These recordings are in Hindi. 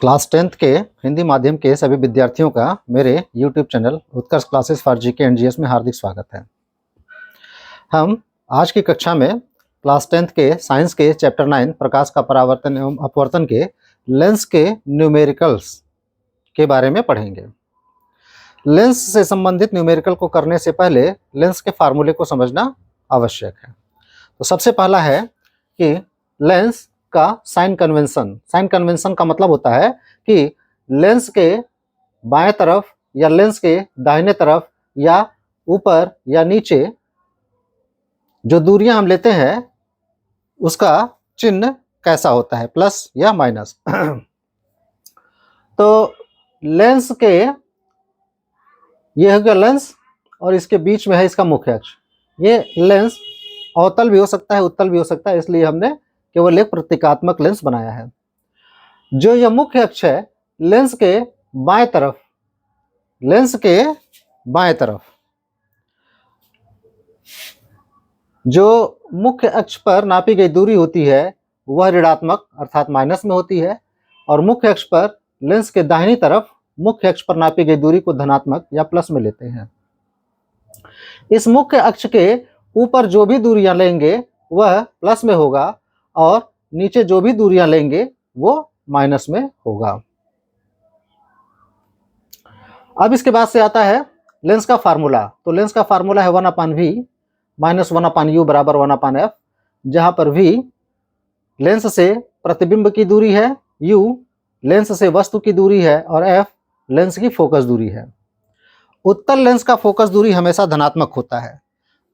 क्लास 10th के हिंदी माध्यम के सभी विद्यार्थियों का मेरे YouTube channel Utkarsh classes for GK and GS में हार्दिक स्वागत है। हम आज की कक्षा में क्लास 10th के साइंस के चैप्टर 9 प्रकाश का परावर्तन एवं अपवर्तन के लेंस के न्यूमेरिकल्स के बारे में पढ़ेंगे। लेंस से संबंधित न्यूमेरिकल को करने से पहले लेंस के फार्मूले को समझना आवश्यक है। तो सबसे पहला है कि लेंस का साइन कन्वेंशन। साइन कन्वेंशन का मतलब होता है कि लेंस के बाएं तरफ या लेंस के दाहिने तरफ या ऊपर या नीचे जो दूरियां हम लेते हैं उसका चिन्ह कैसा होता है, प्लस या माइनस। तो लेंस के ये हो गया लेंस और इसके बीच में है इसका मुख्य अक्ष। ये लेंस अवतल भी हो सकता है, उत्तल भी हो सकता है, इसलिए हमने केवल एक प्रतीकात्मक लेंस बनाया है। जो यह मुख्य अक्ष है लेंस के बाएं तरफ, लेंस के बाएं तरफ जो मुख्य अक्ष पर नापी गई दूरी होती है वह ऋणात्मक अर्थात माइनस में होती है, और मुख्य अक्ष पर लेंस के दाहिनी तरफ मुख्य अक्ष पर नापी गई दूरी को धनात्मक या प्लस में लेते हैं। इस मुख्य अक्ष के ऊपर जो भी दूरियां लेंगे वह प्लस में होगा और नीचे जो भी दूरियां लेंगे वो माइनस में होगा। अब इसके बाद से आता है लेंस का फार्मूला। तो लेंस का फार्मूला है 1/v माइनस 1/u बराबर 1/f, जहां पर v लेंस से प्रतिबिंब की दूरी है, u लेंस से वस्तु की दूरी है और f लेंस की फोकस दूरी है। उत्तल लेंस का फोकस दूरी हमेशा धनात्मक होता है,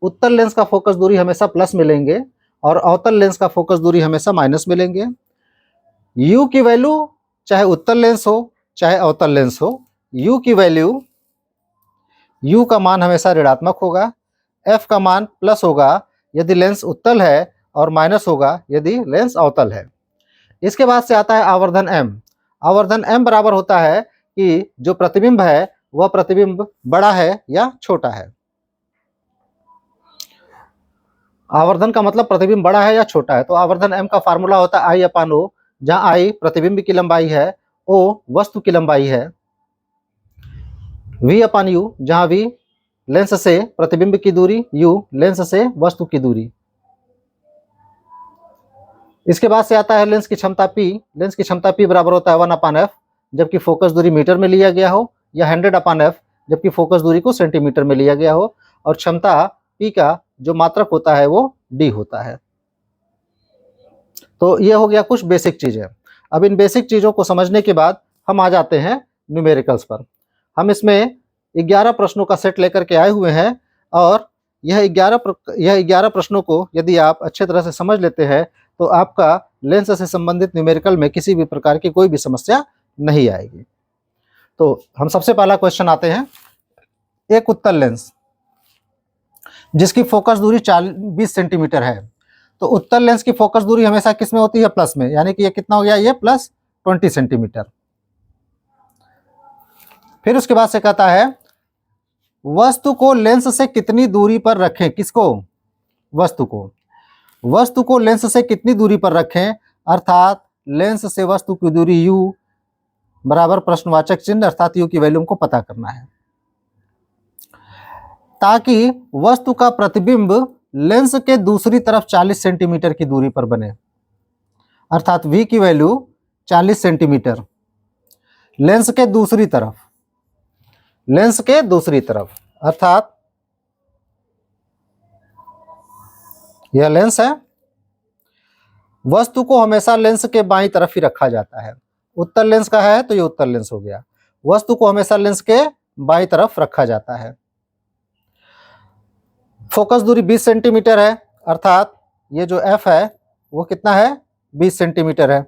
उत्तल लेंस का फोकस दूरी हमेशा प्लस में लेंगे और अवतल लेंस का फोकस दूरी हमेशा माइनस में लेंगे। u की वैल्यू चाहे उत्तल लेंस हो चाहे अवतल लेंस हो, u की वैल्यू, u का मान हमेशा ऋणात्मक होगा, f का मान प्लस होगा यदि लेंस उत्तल है और माइनस होगा यदि लेंस अवतल है। इसके बाद से आता है आवर्धन m। आवर्धन m बराबर होता है कि जो प्रतिबिंब है वह प्रतिबिंब बड़ा है या छोटा है। आवर्धन का मतलब प्रतिबिंब बड़ा है या छोटा है। तो आवर्धन m का फार्मूला होता है I/O, जहां I प्रतिबिंब की लंबाई है, O वस्तु की लंबाई है, V/U जहां V लेंस से प्रतिबिंब की दूरी, U लेंस से वस्तु की दूरी। इसके बाद से आता है लेंस की क्षमता P। लेंस की क्षमता P बराबर होता है 1/f जबकि फोकस दूरी मीटर में लिया गया हो, या 100/f जबकि फोकस दूरी को सेंटीमीटर में लिया गया हो, और क्षमता P का जो मात्रक होता है वो D होता है। तो ये हो गया कुछ बेसिक चीजें। अब इन बेसिक चीजों को समझने के बाद हम आ जाते हैं न्यूमेरिकल्स पर। हम इसमें 11 प्रश्नों का सेट लेकर के आए हुए हैं और यह 11 प्रश्नों को यदि आप अच्छे तरह से समझ लेते हैं तो आपका लेंस से संबंधित न्यूमेरिकल में किसी भी प्रकार की कोई भी समस्या नहीं आएगी। तो हम सबसे पहला क्वेश्चन आते हैं। एक उत्तल लेंस जिसकी फोकस दूरी 20 सेंटीमीटर है, तो उत्तल लेंस की फोकस दूरी हमेशा किस में होती है? प्लस में, यानी कि ये कितना हो गया? ये प्लस 20 सेंटीमीटर। फिर उसके बाद से कहता है वस्तु को लेंस से कितनी दूरी पर रखें? किसको? वस्तु को। वस्तु को लेंस से कितनी दूरी पर रखें, अर्थात लेंस से वस्तु की दूरी u बराबर प्रश्नवाचक चिन्ह अर्थात u की वैल्यू को पता करना है, ताकि वस्तु का प्रतिबिंब लेंस के दूसरी तरफ 40 सेंटीमीटर की दूरी पर बने, अर्थात v की वैल्यू 40 सेंटीमीटर लेंस के दूसरी तरफ, लेंस के दूसरी तरफ, अर्थात यह लेंस है। वस्तु को हमेशा लेंस के बाईं तरफ ही रखा जाता है। उत्तल लेंस का है तो ये उत्तल लेंस हो गया। वस्तु को हमेशा लेंस के बाईं तरफ रखा जाता है। फोकस दूरी 20 सेंटीमीटर है, अर्थात ये जो f है वो कितना है? 20 सेंटीमीटर है,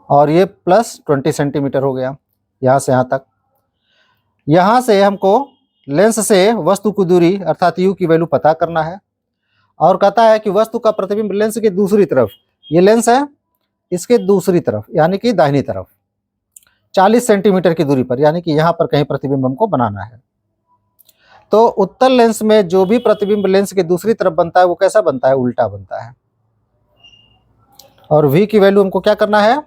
और ये प्लस 20 सेंटीमीटर हो गया यहां से यहां तक। यहां से हमको लेंस से वस्तु की दूरी अर्थात u की वैल्यू पता करना है, और कहता है कि वस्तु का प्रतिबिंब लेंस के दूसरी तरफ, ये लेंस है, इसके दूसरी तरफ यानी कि दाहिनी तरफ 40 सेंटीमीटर की दूरी पर, यानी कि यहां पर कहीं प्रतिबिंब हमको बनाना है। तो उत्तल लेंस में जो भी प्रतिबिंब लेंस के दूसरी तरफ बनता है वो कैसा बनता है? उल्टा बनता है। और v की वैल्यू हमको क्या करना है,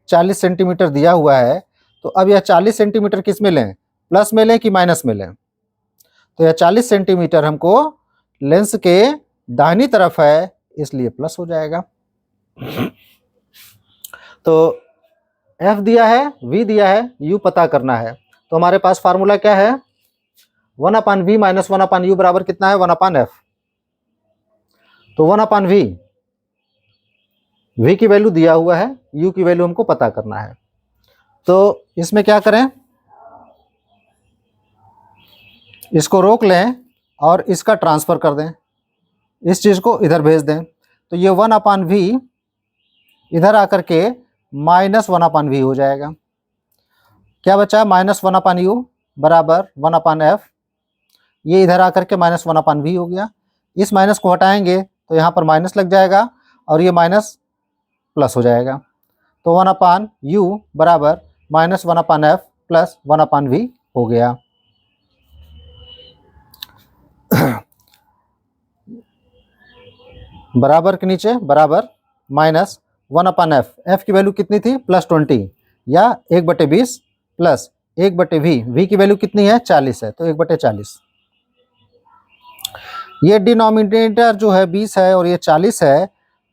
40 सेंटीमीटर दिया हुआ है। तो अब यह 40 सेंटीमीटर किस में लें, प्लस में लें कि माइनस में लें? तो यह 40 सेंटीमीटर हमको लेंस के दाहिनी तरफ है, इसलिए प्लस हो जाएगा। तो f दिया है, v दिया है, u पता करना है। तो हमारे पास फार्मूला क्या है, 1/v माइनस 1/u बराबर कितना है, 1/f। तो 1/v, v की वैल्यू दिया हुआ है, u की वैल्यू हमको पता करना है। तो इसमें क्या करें, इसको रोक लें और इसका ट्रांसफर कर दें, इस चीज़ को इधर भेज दें। तो ये 1/v इधर आकर के -1/v हो जाएगा। क्या बचा, -1/u बराबर 1/f। ये इधर आकर के -1/v हो गया। इस माइनस को हटाएंगे तो यहाँ पर माइनस लग जाएगा और ये माइनस प्लस हो जाएगा। तो 1/u बराबर -1/f प्लस 1/v हो गया। बराबर के नीचे बराबर -1/f, f की वैल्यू कितनी थी, +20 या 1/20 प्लस 1/v, v की वैल्यू कितनी है, 40 है, तो 1/40। ये डिनोमिनेटर जो है 20 है और ये 40 है,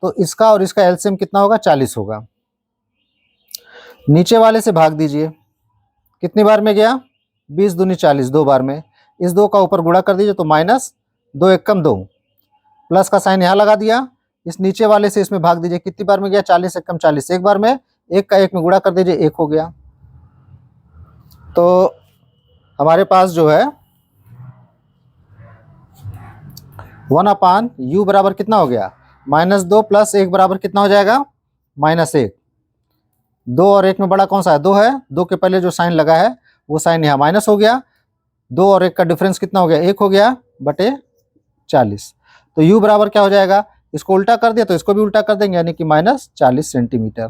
तो इसका और इसका एलसीएम कितना होगा, 40 होगा। नीचे वाले से भाग दीजिए, कितनी बार में गया, 20 दूनी 40, 2 बार में। इस 2 का ऊपर गुणा कर दीजिए तो -2 × 2, प्लस का साइन यहाँ लगा दिया। इस नीचे वाले से इसमें भाग दीजिए, कितनी बार में गया, 40 × 40, एक बार में। 1 का 1 में गुणा कर दीजिए, 1 हो गया। तो हमारे पास जो है 1/u बराबर कितना हो गया, -2 प्लस 1 बराबर कितना हो जाएगा, -1। 2 और 1 में बड़ा कौन सा है, 2 है। 2 के पहले जो साइन लगा है वो साइन यहाँ माइनस हो गया। 2 और 1 का डिफरेंस कितना हो गया, 1 हो गया बटे 40। तो u बराबर क्या हो जाएगा, इसको उल्टा कर दिया तो इसको भी उल्टा कर देंगे, यानी कि -40 सेंटीमीटर।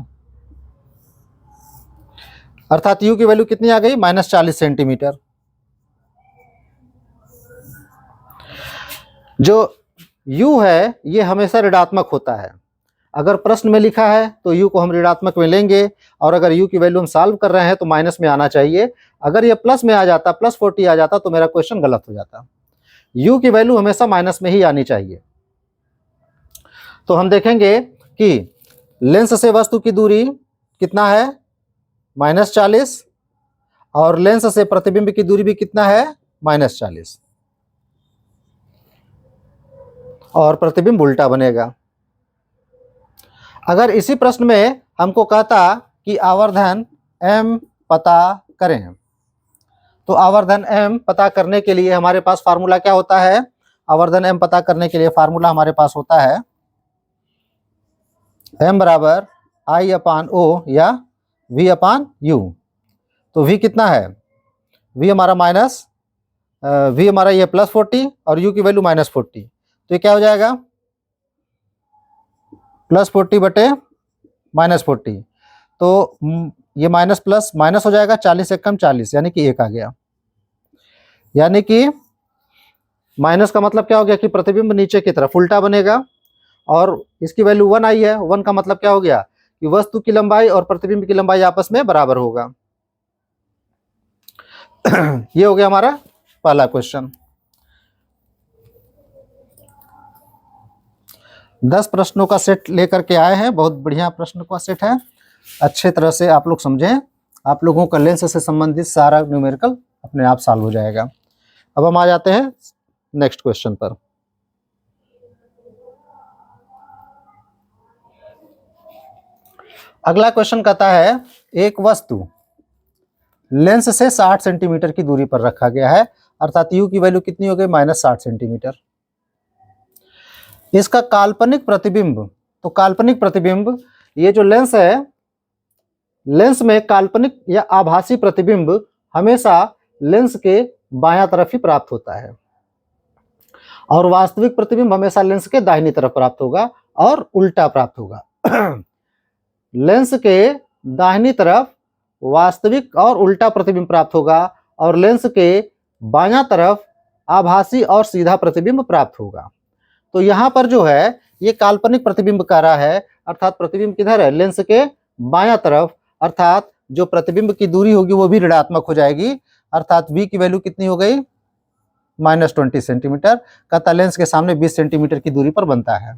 अर्थात u की वैल्यू कितनी आ गई, -40 सेंटीमीटर। जो u है ये हमेशा ऋणात्मक होता है। अगर प्रश्न में लिखा है तो u को हम ऋणात्मक में लेंगे, और अगर u की वैल्यू हम सॉल्व कर रहे हैं तो माइनस में आना चाहिए। अगर ये प्लस में आ जाता, +40 आ जाता, तो मेरा क्वेश्चन गलत हो जाता। u की वैल्यू हमेशा माइनस में ही आनी चाहिए। तो हम देखेंगे कि लेंस से वस्तु की दूरी कितना है, -40, और लेंस से प्रतिबिंब की दूरी भी कितना है, -40, और प्रतिबिंब उल्टा बनेगा। अगर इसी प्रश्न में हमको कहता कि आवर्धन m पता करें, तो आवर्धन m पता करने के लिए हमारे पास फार्मूला क्या होता है, आवर्धन m पता करने के लिए फार्मूला हमारे पास होता है m बराबर I/O या V/U। तो v कितना है, v हमारा v हमारा ये +40 और u की वैल्यू -40। तो ये क्या हो जाएगा, +40 बटे -40। तो ये माइनस प्लस माइनस हो जाएगा, 40 × 40 यानी कि 1 आ गया। यानी कि माइनस का मतलब क्या हो गया कि प्रतिबिंब नीचे की तरफ उल्टा बनेगा, और इसकी वैल्यू 1 आई है। 1 का मतलब क्या हो गया कि वस्तु की लंबाई और प्रतिबिंब की लंबाई आपस में बराबर होगा। ये हो गया हमारा पहला क्वेश्चन। 10 प्रश्नों का सेट लेकर के आए हैं, बहुत बढ़िया प्रश्न का सेट है। अच्छे तरह से आप लोग समझें, आप लोगों का लेंस से संबंधित सारा न्यूमेरिकल अपने आप सॉल्व हो जाएगा। अब हम आ जाते हैं नेक्स्ट क्वेश्चन पर। अगला क्वेश्चन कहता है, एक वस्तु लेंस से 60 सेंटीमीटर की दूरी पर रखा गया है, अर्थात u की वैल्यू कितनी हो गई, -60 सेंटीमीटर। इसका काल्पनिक प्रतिबिंब, तो काल्पनिक प्रतिबिंब, ये जो लेंस है, लेंस में काल्पनिक या आभासी प्रतिबिंब हमेशा लेंस के बायां तरफ ही प्राप्त होता है, और वास्तविक प्रतिबिंब हमेशा लेंस के दाहिनी तरफ प्राप्त होगा और उल्टा प्राप्त होगा। लेंस के दाहिनी तरफ वास्तविक और उल्टा प्रतिबिंब प्राप्त होगा, और लेंस के बायां तरफ आभासी और सीधा प्रतिबिंब प्राप्त होगा। तो यहाँ पर जो है ये काल्पनिक प्रतिबिंब कह रहा है, अर्थात प्रतिबिंब किधर है, लेंस के बायां तरफ, अर्थात जो प्रतिबिंब की दूरी होगी वो भी ऋणात्मक हो जाएगी, अर्थात v की वैल्यू कितनी हो गई, -20 सेंटीमीटर। कहता लेंस के सामने 20 सेंटीमीटर की दूरी पर बनता है।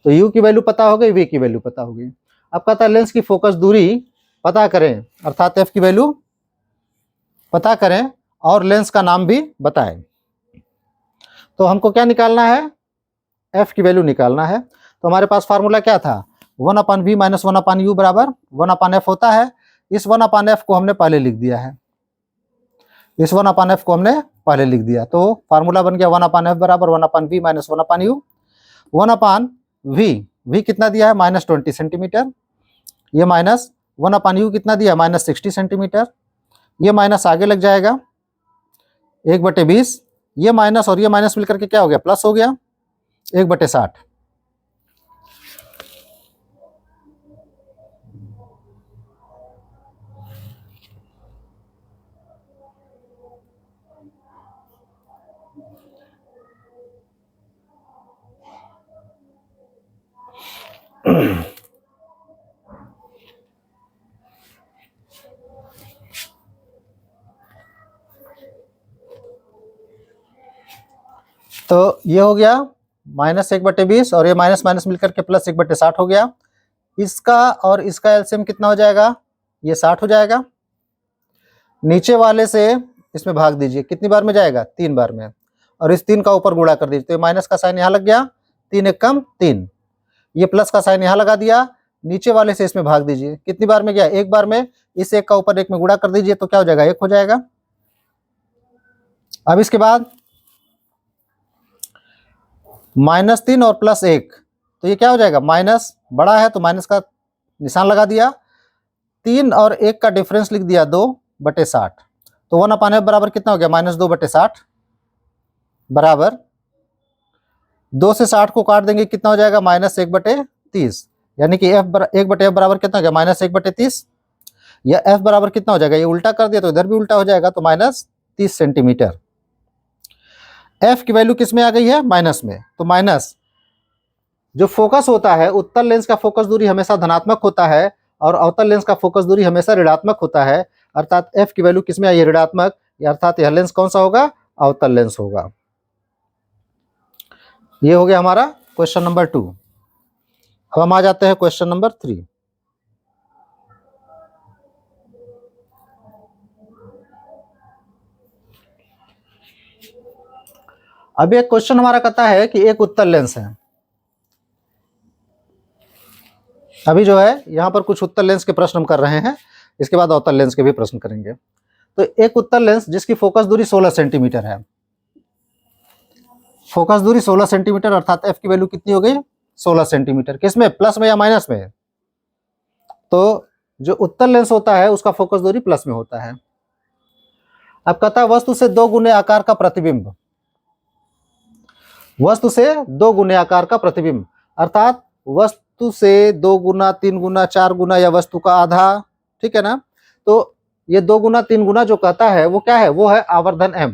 तो u की वैल्यू पता हो गई, v की वैल्यू पता होगी। अब कहता है लेंस की फोकस दूरी पता करें, अर्थात f की वैल्यू पता करें और लेंस का नाम भी बताएं। तो हमको क्या निकालना है, f की वैल्यू निकालना है। तो हमारे पास फार्मूला क्या था, 1/v - 1/u बराबर 1/f होता है। इस 1/f को हमने पहले लिख दिया है, इस 1/f को हमने पहले लिख दिया। तो फार्मूला बन गया 1/f बराबर 1/v - 1/u। 1/v, v कितना दिया है, -20 सेंटीमीटर। ये माइनस 1/u कितना दिया, -60 सेंटीमीटर। ये माइनस आगे लग जाएगा 1/20, ये माइनस और ये माइनस मिलकर के क्या हो गया, प्लस हो गया 1/60। तो ये हो गया -1/20 और ये माइनस माइनस मिलकर के प्लस 1/60 हो गया। इसका और इसका एलसीएम कितना हो जाएगा, ये 60 हो जाएगा। नीचे वाले से इसमें भाग दीजिए, कितनी बार में जाएगा, 3 बार में, और इस 3 का ऊपर गुणा कर दीजिए। तो माइनस का साइन यहाँ लग गया, 3 एक कम 3, ये प्लस का साइन यहाँ लगा दिया। नीचे वाले से इसमें भाग दीजिए, कितनी बार में गया, 1 बार में। इस 1 का ऊपर 1 में गुणा कर दीजिए तो क्या हो जाएगा, 1 हो जाएगा। अब इसके बाद -3 और +1, तो ये क्या हो जाएगा, माइनस बड़ा है तो माइनस का निशान लगा दिया। 3 और 1 का डिफरेंस लिख दिया 2/60। तो 1/f बराबर कितना हो गया, -2/60 बराबर 2 से 60 को काट देंगे, कितना हो जाएगा, -1/30। यानी कि 1/f बराबर कितना हो गया, -1/30। या f बराबर कितना हो जाएगा, ये उल्टा कर दिया तो इधर भी उल्टा हो जाएगा, तो -30 सेंटीमीटर। f की वैल्यू किस में आ गई है, माइनस में। तो माइनस जो फोकस होता है, उत्तल लेंस का फोकस दूरी हमेशा धनात्मक होता है और अवतल लेंस का फोकस दूरी हमेशा ऋणात्मक होता है। अर्थात f की वैल्यू किस में आई है, ऋणात्मक, अर्थात यह लेंस कौन सा होगा, अवतल लेंस होगा। ये हो गया हमारा क्वेश्चन नंबर 2। अब हम आ जाते हैं क्वेश्चन नंबर 3। अब एक क्वेश्चन हमारा कहता है कि एक उत्तल लेंस है। अभी जो है यहाँ पर कुछ उत्तल लेंस के प्रश्न हम कर रहे हैं, इसके बाद अवतल लेंस के भी प्रश्न करेंगे। तो एक उत्तल लेंस जिसकी फोकस दूरी 16 सेंटीमीटर है, फोकस दूरी 16 सेंटीमीटर, अर्थात f की वैल्यू कितनी हो गई, 16 सेंटीमीटर। किसमें, प्लस में या माइनस में। तो जो उत्तल लेंस होता है उसका फोकस दूरी प्लस में होता है। अब कहता है वस्तु से 2 गुने आकार का प्रतिबिंब, वस्तु से 2 गुने आकार का प्रतिबिंब, अर्थात वस्तु से 2 गुना 3 गुना 4 गुना या वस्तु का आधा, ठीक है ना। तो ये 2 गुना 3 गुना जो कहता है वो क्या है, वो है आवर्धन m,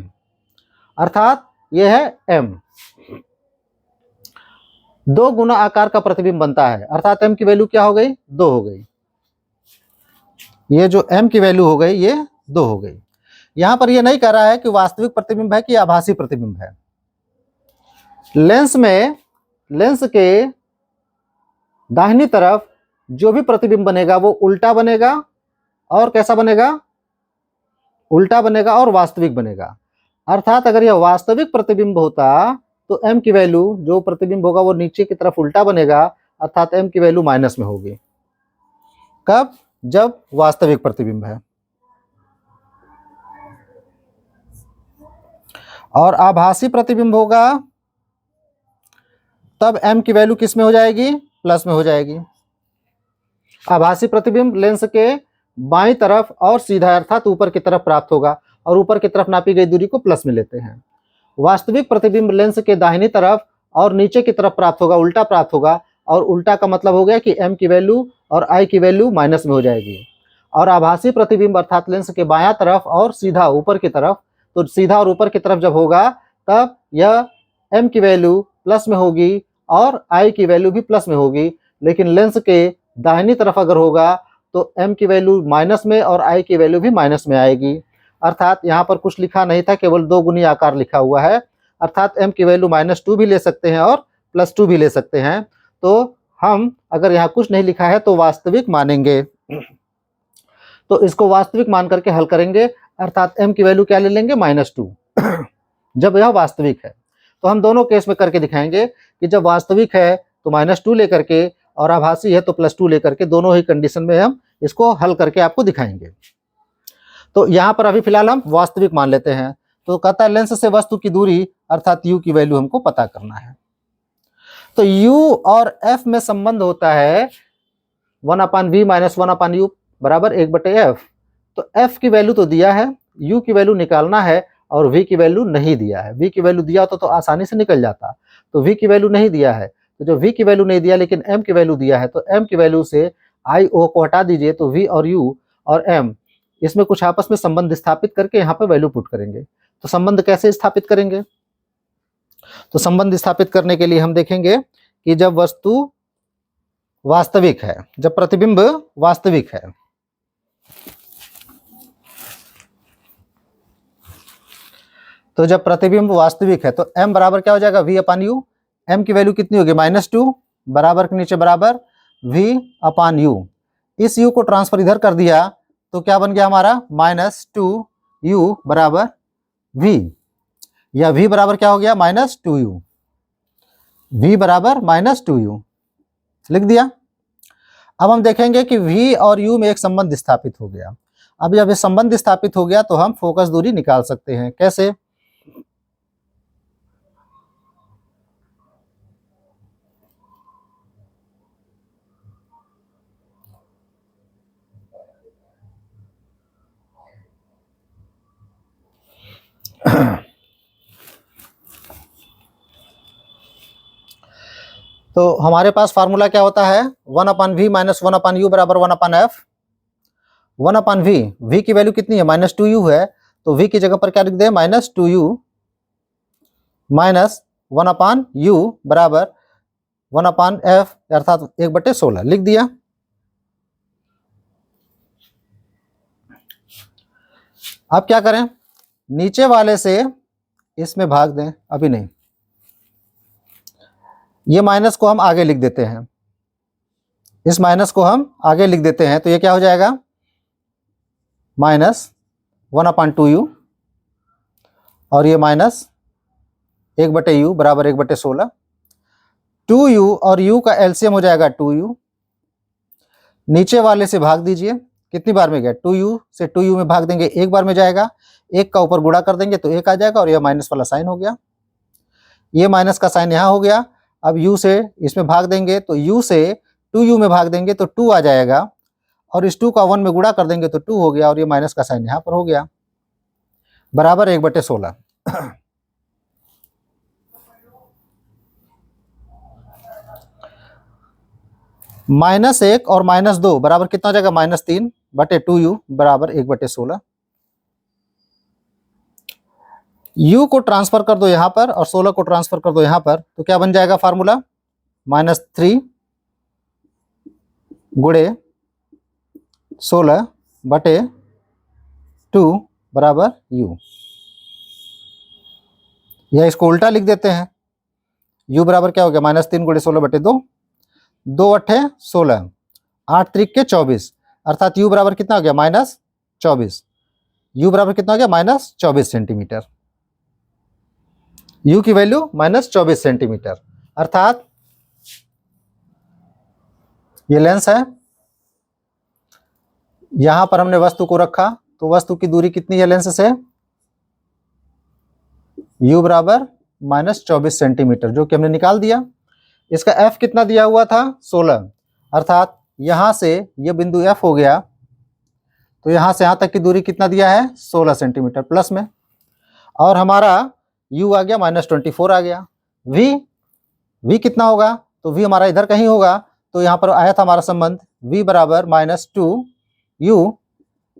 अर्थात ये है m। 2 गुना आकार का प्रतिबिंब बनता है, अर्थात m की वैल्यू क्या हो गई, 2 हो गई। ये जो m की वैल्यू हो गई ये 2 हो गई। यहां पर ये नहीं कह रहा है कि वास्तविक प्रतिबिंब है कि आभासी प्रतिबिंब है। लेंस में, लेंस के दाहिनी तरफ जो भी प्रतिबिंब बनेगा वो उल्टा बनेगा और कैसा बनेगा, उल्टा बनेगा और वास्तविक बनेगा। अर्थात अगर यह वास्तविक प्रतिबिंब होता तो m की वैल्यू, जो प्रतिबिंब होगा वो नीचे की तरफ उल्टा बनेगा, अर्थात m की वैल्यू माइनस में होगी। कब, जब वास्तविक प्रतिबिंब है। और आभासी प्रतिबिंब होगा तब m की वैल्यू किस में हो जाएगी, प्लस में हो जाएगी। आभासी प्रतिबिंब लेंस के बाईं तरफ और सीधा अर्थात ऊपर की तरफ प्राप्त होगा और ऊपर की तरफ नापी गई दूरी को प्लस में लेते हैं। वास्तविक प्रतिबिंब लेंस के दाहिनी तरफ और नीचे की तरफ प्राप्त होगा, उल्टा प्राप्त होगा, और उल्टा का मतलब हो गया कि m की वैल्यू और i की वैल्यू माइनस में हो जाएगी। और आभासी प्रतिबिंब अर्थात लेंस के बायां तरफ और सीधा ऊपर की तरफ, तो सीधा और ऊपर की तरफ जब होगा तब यह m की वैल्यू प्लस में होगी और आई की वैल्यू भी प्लस में होगी, लेकिन लेंस के दाहिनी तरफ अगर होगा तो एम की वैल्यू माइनस में और आई की वैल्यू भी माइनस में आएगी। अर्थात यहाँ पर कुछ लिखा नहीं था, केवल 2 गुनी आकार लिखा हुआ है, अर्थात एम की वैल्यू -2 भी ले सकते हैं और +2 भी ले सकते हैं। तो हम अगर यहाँ कुछ नहीं लिखा है तो वास्तविक मानेंगे, तो इसको वास्तविक मान करके हल करेंगे, अर्थात m की वैल्यू क्या ले लेंगे -2 जब यह वास्तविक है। तो हम दोनों केस में करके दिखाएंगे कि जब वास्तविक है तो -2 लेकर के और आभासी है तो +2 लेकर के, दोनों ही कंडीशन में हम इसको हल करके आपको दिखाएंगे। तो यहाँ पर अभी फिलहाल हम वास्तविक मान लेते हैं। तो कहता है लेंस से वस्तु की दूरी अर्थात u की वैल्यू हमको पता करना है। तो u और f में संबंध होता है 1/v - 1/u बराबर 1/f। तो f की वैल्यू तो दिया है, u की वैल्यू निकालना है और v की वैल्यू नहीं दिया है। v की वैल्यू दिया होता तो आसानी से निकल जाता, तो v की वैल्यू नहीं दिया है। तो जो v की वैल्यू नहीं दिया लेकिन m की वैल्यू दिया है, तो m की वैल्यू से i o को हटा दीजिए, तो v और u और m इसमें कुछ आपस में संबंध स्थापित करके यहाँ पे वैल्यू पुट करेंगे। तो संबंध कैसे स्थापित करेंगे? तो संबंध स्थापित करने के लिए हम देखेंगे कि जब वस्तु वास्तविक है, जब प्रतिबिंब वास्तविक है, तो जब प्रतिबिंब वास्तविक है तो m बराबर क्या हो जाएगा v/u। m की वैल्यू कितनी होगी -2, बराबर के नीचे बराबर v/u। इस u को ट्रांसफर इधर कर दिया तो क्या बन गया हमारा -2u बराबर v, या v बराबर क्या हो गया -2u, v बराबर -2u लिख दिया। अब हम देखेंगे कि v और u में एक संबंध स्थापित हो गया। अब जब ये संबंध स्थापित हो गया तो हम फोकस दूरी निकाल सकते हैं। कैसे? तो हमारे पास फार्मूला क्या होता है 1/v - 1/u बराबर 1/f। 1/v, v की वैल्यू कितनी है -2u है, तो v की जगह पर क्या लिख दें -2u माइनस 1/u बराबर 1/f अर्थात 1/16 लिख दिया। अब क्या करें, नीचे वाले से इसमें भाग दें, अभी नहीं, ये माइनस को हम आगे लिख देते हैं, इस माइनस को हम आगे लिख देते हैं, तो ये क्या हो जाएगा -1/2u और ये -1/u बराबर 1/16। 2u और u का एलसीएम हो जाएगा 2u। नीचे वाले से भाग दीजिए, कितनी बार में गया 2u से 2u में भाग देंगे, एक बार में जाएगा, एक का ऊपर गुणा कर देंगे तो एक आ जाएगा और यह माइनस वाला साइन हो गया, ये माइनस का साइन यहाँ हो गया। अब u से इसमें भाग देंगे तो u से 2u में भाग देंगे तो 2 आ जाएगा और इस 2 का 1 में गुणा कर देंगे तो 2 हो गया और ये माइनस का साइन यहाँ पर हो गया, बराबर 1/16। -1 और -2 बराबर कितना हो जाएगा -3/2u बराबर 1/16। u को ट्रांसफर कर दो यहाँ पर और 16 को ट्रांसफर कर दो यहाँ पर, तो क्या बन जाएगा फार्मूला -3 गुणे 16/2 बराबर u। या इसको उल्टा लिख देते हैं, u बराबर क्या हो गया -3 गुणे 16/2, 2 8 16, 8 3 के 24, अर्थात u बराबर कितना हो गया -24। u बराबर कितना हो गया -24 सेंटीमीटर। u की वैल्यू -24 सेंटीमीटर, अर्थात ये लेंस है, यहां पर हमने वस्तु को रखा तो वस्तु की दूरी कितनी है लेंस से, u बराबर -24 सेंटीमीटर, जो कि हमने निकाल दिया। इसका f कितना दिया हुआ था 16, अर्थात यहां से ये बिंदु f हो गया, तो यहां से यहां तक की दूरी कितना दिया है 16 सेंटीमीटर प्लस में, और हमारा u आ गया -24 आ गया। v कितना होगा, तो v हमारा इधर कहीं होगा, तो यहाँ पर आया था हमारा संबंध v बराबर -2u,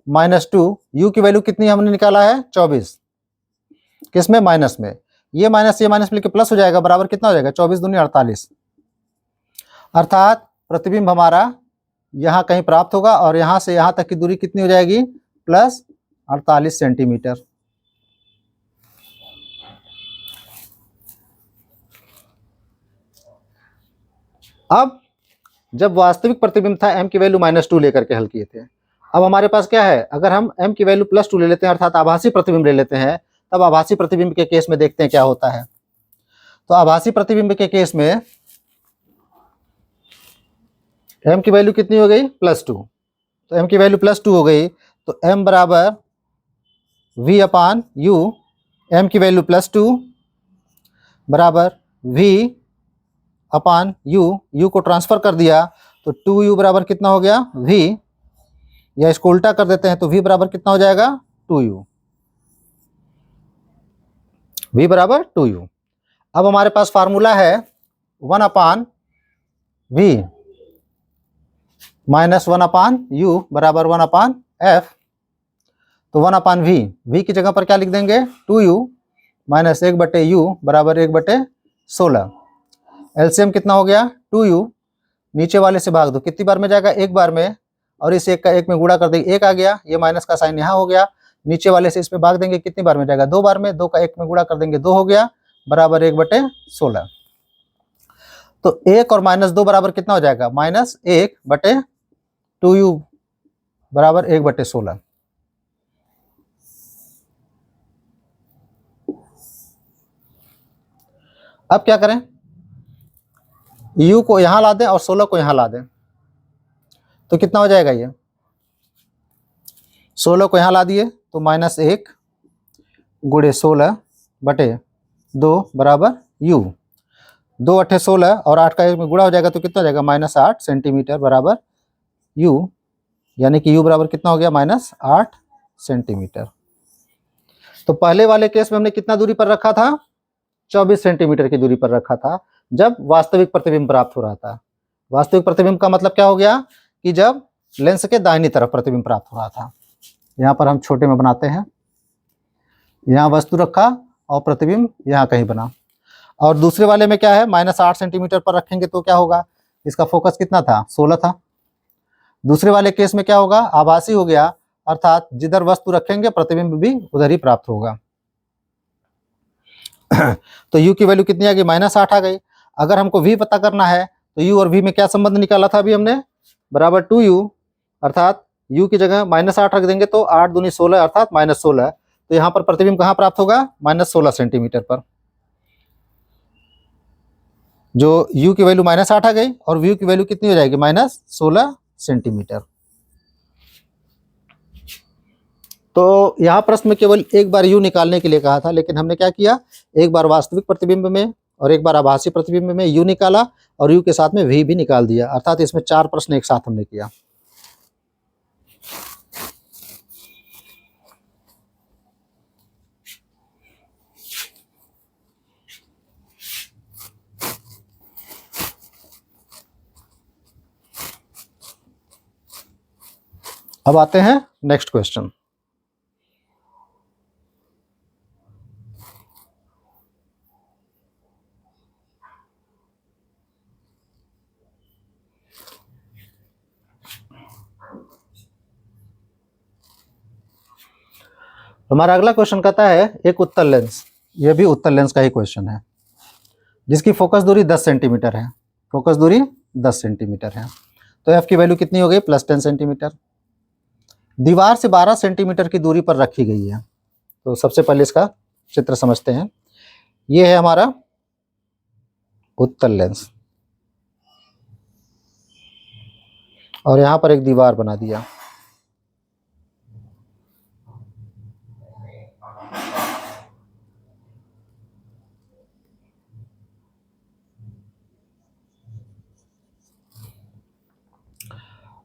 -2 u की वैल्यू कितनी हमने निकाला है 24, किसमें माइनस में, ये माइनस मिलकर प्लस हो जाएगा, बराबर कितना हो जाएगा 24 दूनी 48। अर्थात प्रतिबिंब हमारा यहाँ कहीं प्राप्त होगा और यहाँ से यहाँ तक की दूरी कितनी हो जाएगी, प्लस 48 सेंटीमीटर। अब जब वास्तविक प्रतिबिंब था m की वैल्यू -2 लेकर के हल किए थे। अब हमारे पास क्या है, अगर हम m की वैल्यू +2 ले लेते हैं अर्थात आभासी प्रतिबिंब ले लेते हैं, तब आभासी प्रतिबिंब के केस में देखते हैं क्या होता है। तो आभासी प्रतिबिंब के केस में m की वैल्यू कितनी हो गई, +2। तो m की वैल्यू +2 हो गई, तो m बराबर v/u, m की वैल्यू +2 बराबर v/u, u को ट्रांसफर कर दिया तो 2u बराबर कितना हो गया, v, या इसको उल्टा कर देते हैं तो v बराबर कितना हो जाएगा, 2u, v बराबर 2u। अब हमारे पास फार्मूला है 1/v माइनस 1/u बराबर 1/f। तो 1/v, v की जगह पर क्या लिख देंगे, 2u माइनस 1/u बराबर 1/16। एलसीएम कितना हो गया, 2u, नीचे वाले से भाग दो, कितनी बार में जाएगा, एक बार में, और इस एक का एक में गुणा कर देंगे, एक आ गया, ये माइनस का साइन यहाँ हो गया, नीचे वाले से इसमें भाग देंगे, कितनी बार में जाएगा, दो बार में, दो का एक में गुणा कर देंगे, दो हो गया, बराबर 1/16। तो 1 और -2 बराबर कितना हो जाएगा, -1/2u बराबर 1/16। अब क्या करें, u को यहां ला दें और 16 को यहां ला दें, तो कितना हो जाएगा, ये 16 को यहां ला दिए तो -1 गुणे 16/2 बराबर u, 2 8 16 और 8 का 1 में गुणा हो जाएगा तो कितना हो जाएगा, -8 सेंटीमीटर बराबर u, यानी कि u बराबर कितना हो गया, -8 सेंटीमीटर। तो पहले वाले केस में हमने कितना दूरी पर रखा था, 24 सेंटीमीटर की दूरी पर रखा था, जब वास्तविक प्रतिबिंब प्राप्त हो रहा था। वास्तविक प्रतिबिंब का मतलब क्या हो गया, कि जब लेंस के दाहिनी तरफ प्रतिबिंब प्राप्त हो रहा था। यहाँ पर हम छोटे में बनाते हैं, यहाँ वस्तु रखा और प्रतिबिंब यहाँ कहीं बना। और दूसरे वाले में क्या है, -8 सेंटीमीटर पर रखेंगे तो क्या होगा, इसका फोकस कितना था, 16 था। दूसरे वाले केस में क्या होगा, आभासी हो गया, अर्थात जिधर वस्तु रखेंगे प्रतिबिंब भी उधर ही प्राप्त होगा। तो u की वैल्यू कितनी आ गई, -8 आ गई। अगर हमको v पता करना है तो u और v में क्या संबंध निकाला था अभी हमने, बराबर 2u, अर्थात u की जगह -8 रख देंगे तो 8 दूनी 16 अर्थात -16। तो यहाँ पर प्रतिबिंब कहाँ प्राप्त होगा, -16 सेंटीमीटर पर। जो u की वैल्यू -8 आ गई और v की वैल्यू कितनी हो जाएगी, -16 सेंटीमीटर। तो यहाँ प्रश्न में केवल एक बार u निकालने के लिए कहा था, लेकिन हमने क्या किया, एक बार वास्तविक प्रतिबिंब में और एक बार आभासी प्रतिबिंब में u निकाला और u के साथ में v भी निकाल दिया, अर्थात इसमें 4 प्रश्न एक साथ हमने किया। अब आते हैं नेक्स्ट क्वेश्चन। हमारा अगला क्वेश्चन कहता है, एक उत्तल लेंस, यह भी उत्तल लेंस का ही क्वेश्चन है, जिसकी फोकस दूरी 10 सेंटीमीटर है। फोकस दूरी 10 सेंटीमीटर है, तो f की वैल्यू कितनी हो गई, +10 सेंटीमीटर। दीवार से 12 सेंटीमीटर की दूरी पर रखी गई है। तो सबसे पहले इसका चित्र समझते हैं। ये है हमारा उत्तल लेंस और यहाँ पर एक दीवार बना दिया।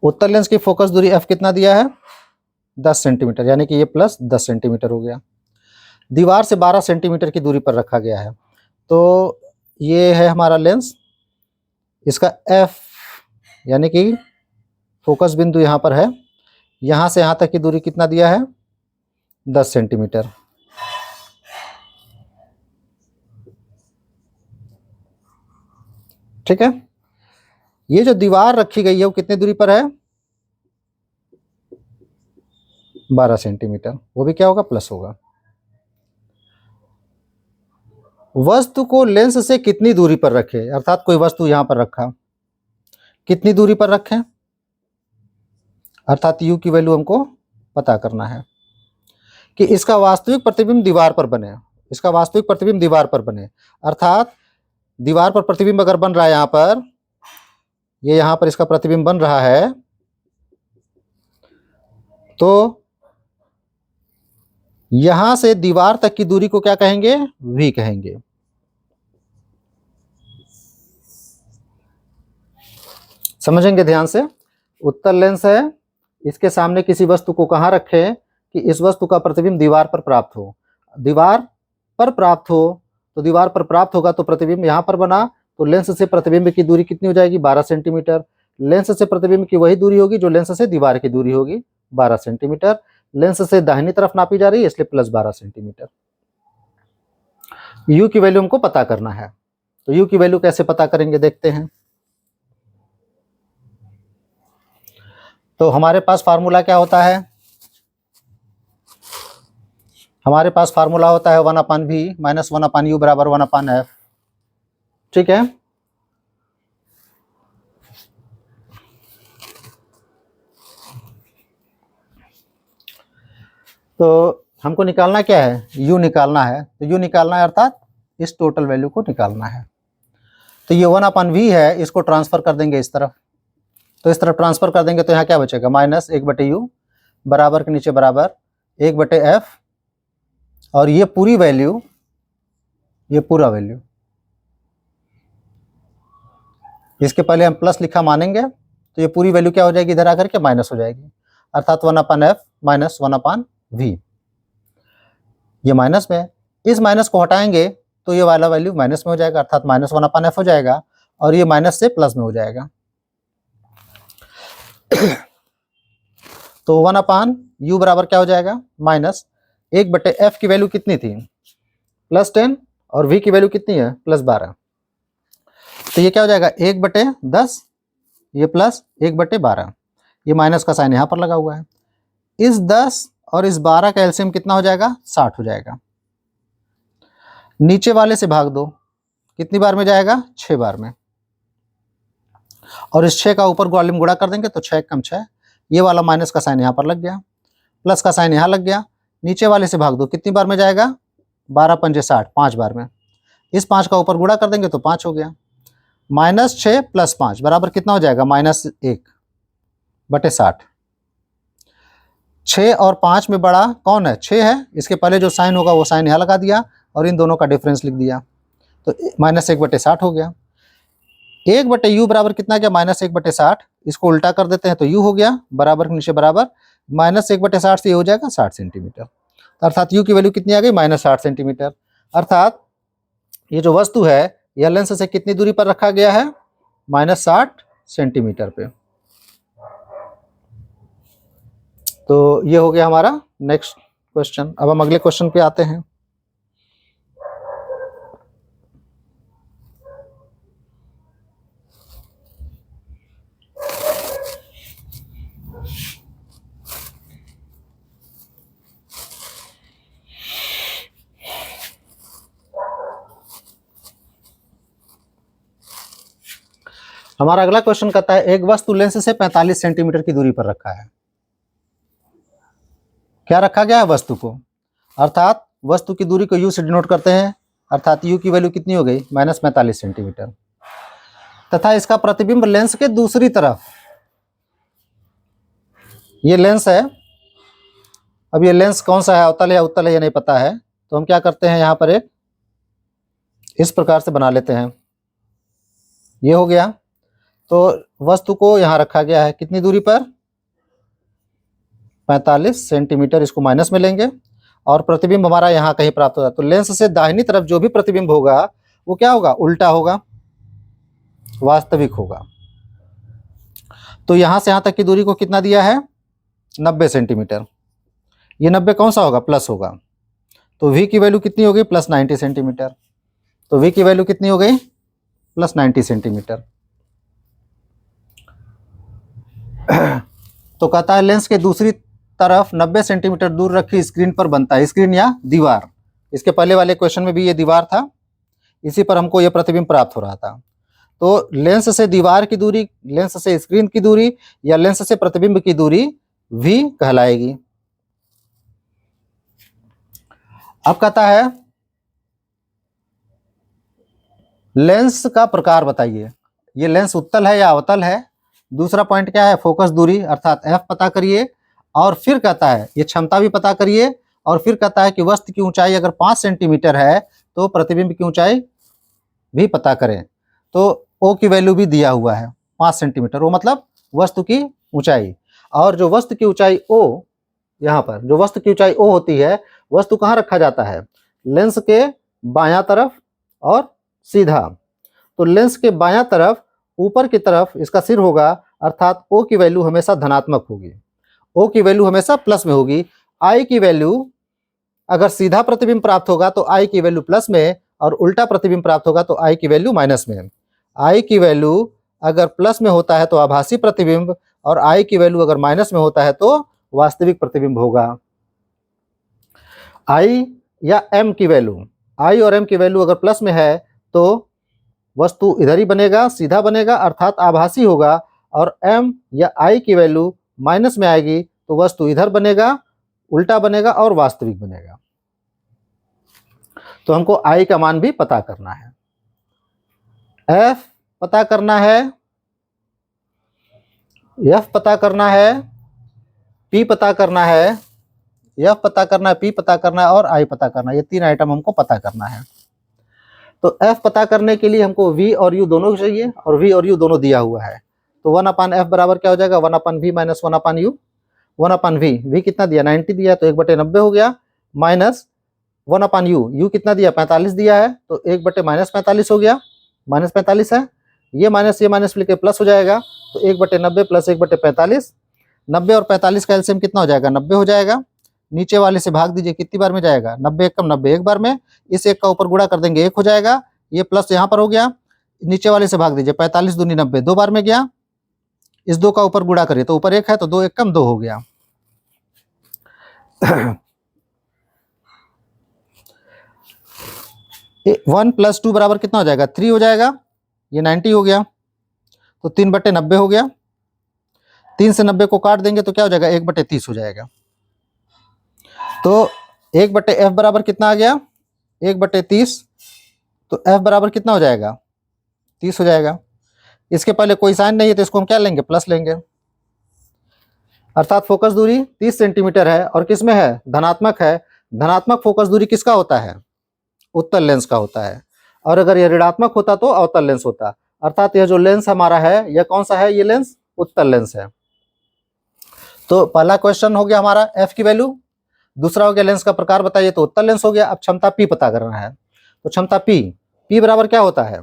उत्तल लेंस की फोकस दूरी f कितना दिया है, 10 सेंटीमीटर, यानी कि ये +10 सेंटीमीटर हो गया। दीवार से 12 सेंटीमीटर की दूरी पर रखा गया है। तो ये है हमारा लेंस, इसका f यानी कि फोकस बिंदु यहाँ पर है, यहाँ से यहाँ तक की दूरी कितना दिया है, 10 सेंटीमीटर। ठीक है। ये जो दीवार रखी गई है वो कितनी दूरी पर है? 12 सेंटीमीटर। वो भी क्या होगा? प्लस होगा। वस्तु को लेंस से कितनी दूरी पर रखें, अर्थात कोई वस्तु यहां पर रखा, कितनी दूरी पर रखें, अर्थात u की वैल्यू हमको पता करना है कि इसका वास्तविक प्रतिबिंब दीवार पर बने, इसका वास्तविक प्रतिबिंब दीवार पर बने, अर्थात दीवार पर प्रतिबिंब अगर बन रहा है यहां पर, ये यहां पर इसका प्रतिबिंब बन रहा है, तो यहां से दीवार तक की दूरी को क्या कहेंगे? v कहेंगे। समझेंगे ध्यान से। उत्तल लेंस है, इसके सामने किसी वस्तु को कहां रखें कि इस वस्तु का प्रतिबिंब दीवार पर प्राप्त हो। दीवार पर प्राप्त हो, तो दीवार पर प्राप्त होगा तो प्रतिबिंब यहां पर बना, तो लेंस से प्रतिबिंब की दूरी कितनी हो जाएगी? 12 सेंटीमीटर। लेंस से प्रतिबिंब की वही दूरी होगी जो लेंस से दीवार की दूरी होगी, 12 सेंटीमीटर। लेंस से दाहिनी तरफ नापी जा रही है इसलिए प्लस 12 सेंटीमीटर। u की वैल्यू हमको पता करना है, तो u की वैल्यू कैसे पता करेंगे देखते हैं। तो हमारे पास फार्मूला क्या होता है? हमारे पास फार्मूला होता है 1/v माइनस 1/u बराबर 1/f। ठीक है। तो हमको निकालना क्या है? u निकालना है। तो u निकालना है अर्थात इस टोटल वैल्यू को निकालना है। तो ये 1/v है, इसको ट्रांसफर कर देंगे इस तरफ, तो इस तरफ ट्रांसफर कर देंगे तो यहाँ क्या बचेगा? माइनस 1/u बराबर के नीचे बराबर 1/f, और ये पूरी वैल्यू, ये पूरा वैल्यू, इसके पहले हम प्लस लिखा मानेंगे तो ये पूरी वैल्यू क्या हो जाएगी? इधर आकर के माइनस हो जाएगी, अर्थात 1/f माइनस 1/v। ये माइनस में, इस माइनस को हटाएंगे तो ये वाला वैल्यू माइनस में हो जाएगा, अर्थात माइनस 1/f हो जाएगा, और ये माइनस से प्लस में हो जाएगा। तो 1/u बराबर क्या हो जाएगा? माइनस 1/f की वैल्यू कितनी थी? +10, और v की वैल्यू कितनी है? +12। तो ये क्या हो जाएगा? 1/10, ये प्लस 1/12, ये माइनस का साइन यहाँ पर लगा हुआ है। इस 10 और इस 12 का एलसीएम कितना हो जाएगा? 60 हो जाएगा। नीचे वाले से भाग दो, कितनी बार में जाएगा? 6 बार में, और इस 6 का ऊपर वॉल्यूम गुणा कर देंगे तो 6 कम 6, ये वाला माइनस का साइन यहाँ पर लग गया, प्लस का साइन यहाँ लग गया। नीचे वाले से भाग दो, कितनी बार में जाएगा? 12 पंजे 60, 5 बार में। इस 5 का ऊपर गुणा कर देंगे तो 5 हो गया। -6 + 5 बराबर कितना हो जाएगा? -1/60। 6 और 5 में बड़ा कौन है? 6 है, इसके पहले जो साइन होगा वो साइन यहाँ लगा दिया और इन दोनों का डिफरेंस लिख दिया, तो -1/60 हो गया। 1/u बराबर कितना गया? -1/60। इसको उल्टा कर देते हैं तो u हो गया, बराबर के नीचे बराबर, -1/60 से ये हो जाएगा 60 सेंटीमीटर, अर्थात u की वैल्यू कितनी आ गई? -60 सेंटीमीटर। अर्थात ये जो वस्तु है यह लेंस से कितनी दूरी पर रखा गया है? -60 सेंटीमीटर पे। तो ये हो गया हमारा नेक्स्ट क्वेश्चन। अब हम अगले क्वेश्चन पे आते हैं। हमारा अगला क्वेश्चन कहता है एक वस्तु लेंस से 45 सेंटीमीटर की दूरी पर रखा है। क्या रखा गया है? वस्तु को, अर्थात वस्तु की दूरी को u से डिनोट करते हैं, अर्थात u की वैल्यू कितनी हो गई? -45 सेंटीमीटर, तथा इसका प्रतिबिंब लेंस के दूसरी तरफ, ये लेंस है। अब ये लेंस कौन सा है? अवतल है या उत्तल है ये नहीं पता है, तो हम क्या करते हैं यहाँ पर एक इस प्रकार से बना लेते हैं। ये हो गया, तो वस्तु को यहाँ रखा गया है कितनी दूरी पर? 45 सेंटीमीटर, इसको माइनस में लेंगे, और प्रतिबिंब हमारा यहाँ कहीं प्राप्त होगा। तो लेंस से दाहिनी तरफ जो भी प्रतिबिंब होगा वो क्या होगा? उल्टा होगा, वास्तविक होगा। तो यहाँ से यहाँ तक की दूरी को कितना दिया है? 90 सेंटीमीटर। ये 90 कौन सा होगा? प्लस होगा, तो v की वैल्यू कितनी हो गई? +90 सेंटीमीटर। तो v की वैल्यू कितनी हो गई? Plus 90 centimetre. तो कहता है लेंस के दूसरी तरफ 90 सेंटीमीटर दूर रखी स्क्रीन पर बनता है, स्क्रीन या दीवार। इसके पहले वाले क्वेश्चन में भी ये दीवार था, इसी पर हमको ये प्रतिबिंब प्राप्त हो रहा था। तो लेंस से दीवार की दूरी, लेंस से स्क्रीन की दूरी या लेंस से प्रतिबिंब की दूरी v कहलाएगी। अब कहता है लेंस का प्रकार बताइए, ये लेंस उत्तल है या अवतल है। दूसरा पॉइंट क्या है, फोकस दूरी अर्थात f पता करिए। और फिर कहता है ये क्षमता भी पता करिए। और फिर कहता है कि वस्तु की ऊंचाई अगर 5 सेंटीमीटर है तो प्रतिबिंब की ऊंचाई भी पता करें। तो O की वैल्यू भी दिया हुआ है 5 सेंटीमीटर, वो मतलब वस्तु की ऊंचाई। और जो वस्तु की ऊंचाई O, यहाँ पर जो वस्तु की ऊंचाई O होती है, वस्तु कहाँ रखा जाता है, लेंस के बायां तरफ और सीधा। तो लेंस के बायां तरफ ऊपर की तरफ इसका सिर होगा, अर्थात O की वैल्यू हमेशा धनात्मक होगी, O की वैल्यू हमेशा प्लस में होगी। I की वैल्यू अगर सीधा प्रतिबिंब प्राप्त होगा तो I की वैल्यू प्लस में, और उल्टा प्रतिबिंब प्राप्त होगा तो I की वैल्यू माइनस में। I की वैल्यू अगर प्लस में होता है तो आभासी प्रतिबिंब, और I की वैल्यू अगर माइनस में होता है तो वास्तविक प्रतिबिंब होगा। I या M की वैल्यू, I और M की वैल्यू अगर प्लस में है तो वस्तु इधर ही बनेगा, सीधा बनेगा अर्थात आभासी होगा। और M या I की वैल्यू माइनस में आएगी तो वस्तु इधर बनेगा, उल्टा बनेगा और वास्तविक बनेगा। तो हमको I का मान भी पता करना है, F पता करना है, F पता करना है, P पता करना है, F पता करना है, P पता करना है और I पता करना है। ये तीन आइटम हमको पता करना है। तो F पता करने के लिए हमको V और U दोनों चाहिए, और V और U दोनों दिया हुआ है। तो 1/f बराबर क्या हो जाएगा, 1/v minus 1/u। 1/v, V कितना दिया 90 दिया तो 1/90 हो गया, माइनस 1/u, U कितना दिया 45 दिया है तो 1/-45 हो गया, -45 है। ये माइनस मिलकर प्लस हो जाएगा तो 1/90 प्लस 1/45। 90 और 45 का एलसीएम कितना हो जाएगा, 90 हो जाएगा। नीचे वाले से भाग दीजिए, कितनी बार में जाएगा, 90 कम 90 एक बार में। इस एक का ऊपर गुणा कर देंगे 1 हो जाएगा, ये प्लस यहाँ पर हो गया। नीचे वाले से भाग दीजिए, 45 दूनी 90 दो बार में गया। इस 2 का ऊपर गुणा करिए तो ऊपर 1 है तो 2 1 कम 2 हो गया। 1 + 2 बराबर कितना हो जाएगा, 3 हो जाएगा। ये 90 हो गया तो 3/90 हो गया। 3 से 90 को काट देंगे तो क्या हो जाएगा, 1/30 हो जाएगा। तो 1/f बराबर कितना आ गया, 1/30। तो f बराबर कितना हो जाएगा, 30 हो जाएगा। इसके पहले कोई साइन नहीं है तो इसको हम क्या लेंगे, प्लस लेंगे। अर्थात फोकस दूरी 30 सेंटीमीटर है और किस में है, धनात्मक है। धनात्मक फोकस दूरी किसका होता है, उत्तल लेंस का होता है। और अगर यह ऋणात्मक होता तो अवतल लेंस होता। अर्थात यह जो लेंस हमारा है यह कौन सा है, ये लेंस उत्तल लेंस है। तो पहला क्वेश्चन हो गया हमारा f की वैल्यू। दूसरा हो गया लेंस का प्रकार बताइए, तो उत्तल लेंस हो गया। अब क्षमता P पता करना है, तो क्षमता P बराबर क्या होता है,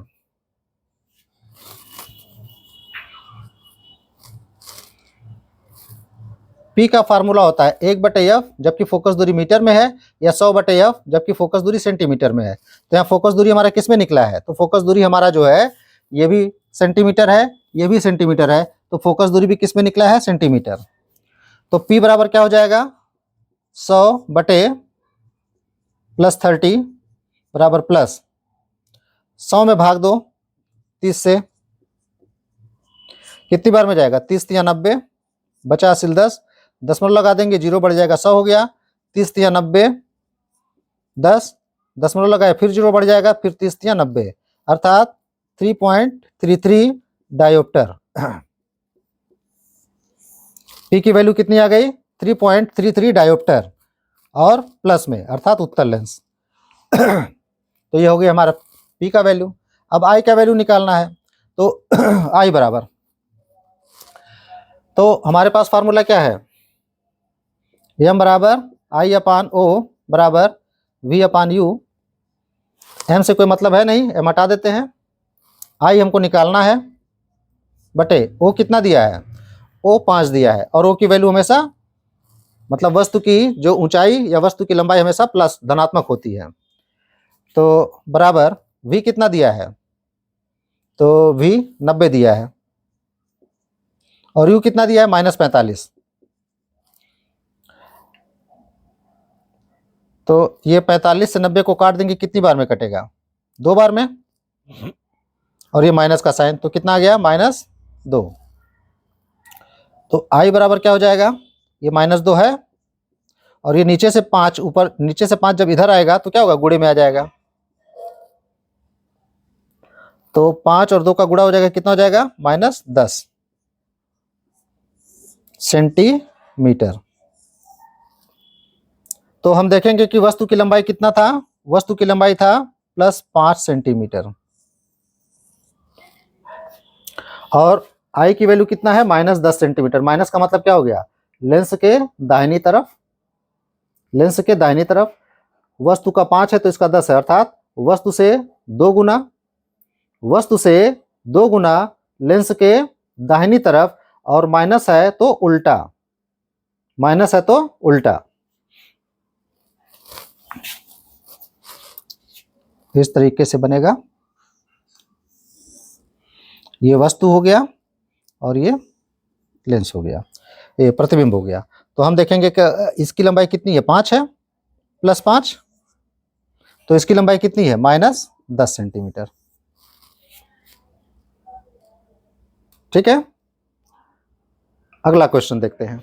P का फार्मूला होता है 1/f जबकि फोकस दूरी मीटर में है, या 100/f जबकि फोकस दूरी सेंटीमीटर में है। तो यहाँ फोकस दूरी हमारा किस में निकला है, तो फोकस दूरी हमारा जो है ये भी सेंटीमीटर है, ये भी सेंटीमीटर है, तो फोकस दूरी भी किस में निकला है, सेंटीमीटर। तो P बराबर क्या हो जाएगा, 100/+30 बराबर प्लस 100 में भाग दो 30 से, कितनी बार में जाएगा, 30 या 90, बचा हासिल 10, दशमलव लगा देंगे 0 बढ़ जाएगा 100 हो गया। 30 या 90, 10 दशमलव लगाए फिर 0 बढ़ जाएगा, फिर 30 या 90 अर्थात 3.33 डायोप्टर। P की वैल्यू कितनी आ गई, 3.33 डायोप्टर और प्लस में अर्थात उत्तल लेंस। तो ये हो गया हमारा P का वैल्यू। अब I का वैल्यू निकालना है, तो I बराबर, तो हमारे पास फार्मूला क्या है, M बराबर I/O बराबर V/U। M से कोई मतलब है नहीं, M हटा देते हैं। I हमको निकालना है बटे O कितना दिया है, O 5 दिया है, और O की वैल्यू हमेशा मतलब वस्तु की जो ऊंचाई या वस्तु की लंबाई हमेशा प्लस धनात्मक होती है। तो बराबर V कितना दिया है, तो v 90 दिया है और u कितना दिया है -45। तो ये 45 से 90 को काट देंगे, कितनी बार में कटेगा? 2 बार में। और ये माइनस का साइन, तो कितना आ गया -2। तो i बराबर क्या हो जाएगा? ये -2 है और ये नीचे से 5 ऊपर, नीचे से 5 जब इधर आएगा तो क्या होगा? गुणे में आ जाएगा। तो 5 और 2 का गुणा हो जाएगा, कितना हो जाएगा? -10 सेंटीमीटर। तो हम देखेंगे कि वस्तु की लंबाई कितना था? वस्तु की लंबाई था +5 सेंटीमीटर और i की वैल्यू कितना है? -10 सेंटीमीटर। माइनस का मतलब क्या हो गया? लेंस के दाहिनी तरफ, लेंस के दाहिनी तरफ। वस्तु का 5 है तो इसका 10 है, अर्थात वस्तु से 2 गुना, वस्तु से 2 गुना लेंस के दाहिनी तरफ, और माइनस है तो उल्टा, माइनस है तो उल्टा। इस तरीके से बनेगा। ये वस्तु हो गया और ये लेंस हो गया, ये प्रतिबिंब हो गया। तो हम देखेंगे कि इसकी लंबाई कितनी है? 5 है, +5, तो इसकी लंबाई कितनी है? -10 सेंटीमीटर। ठीक है, अगला क्वेश्चन देखते हैं।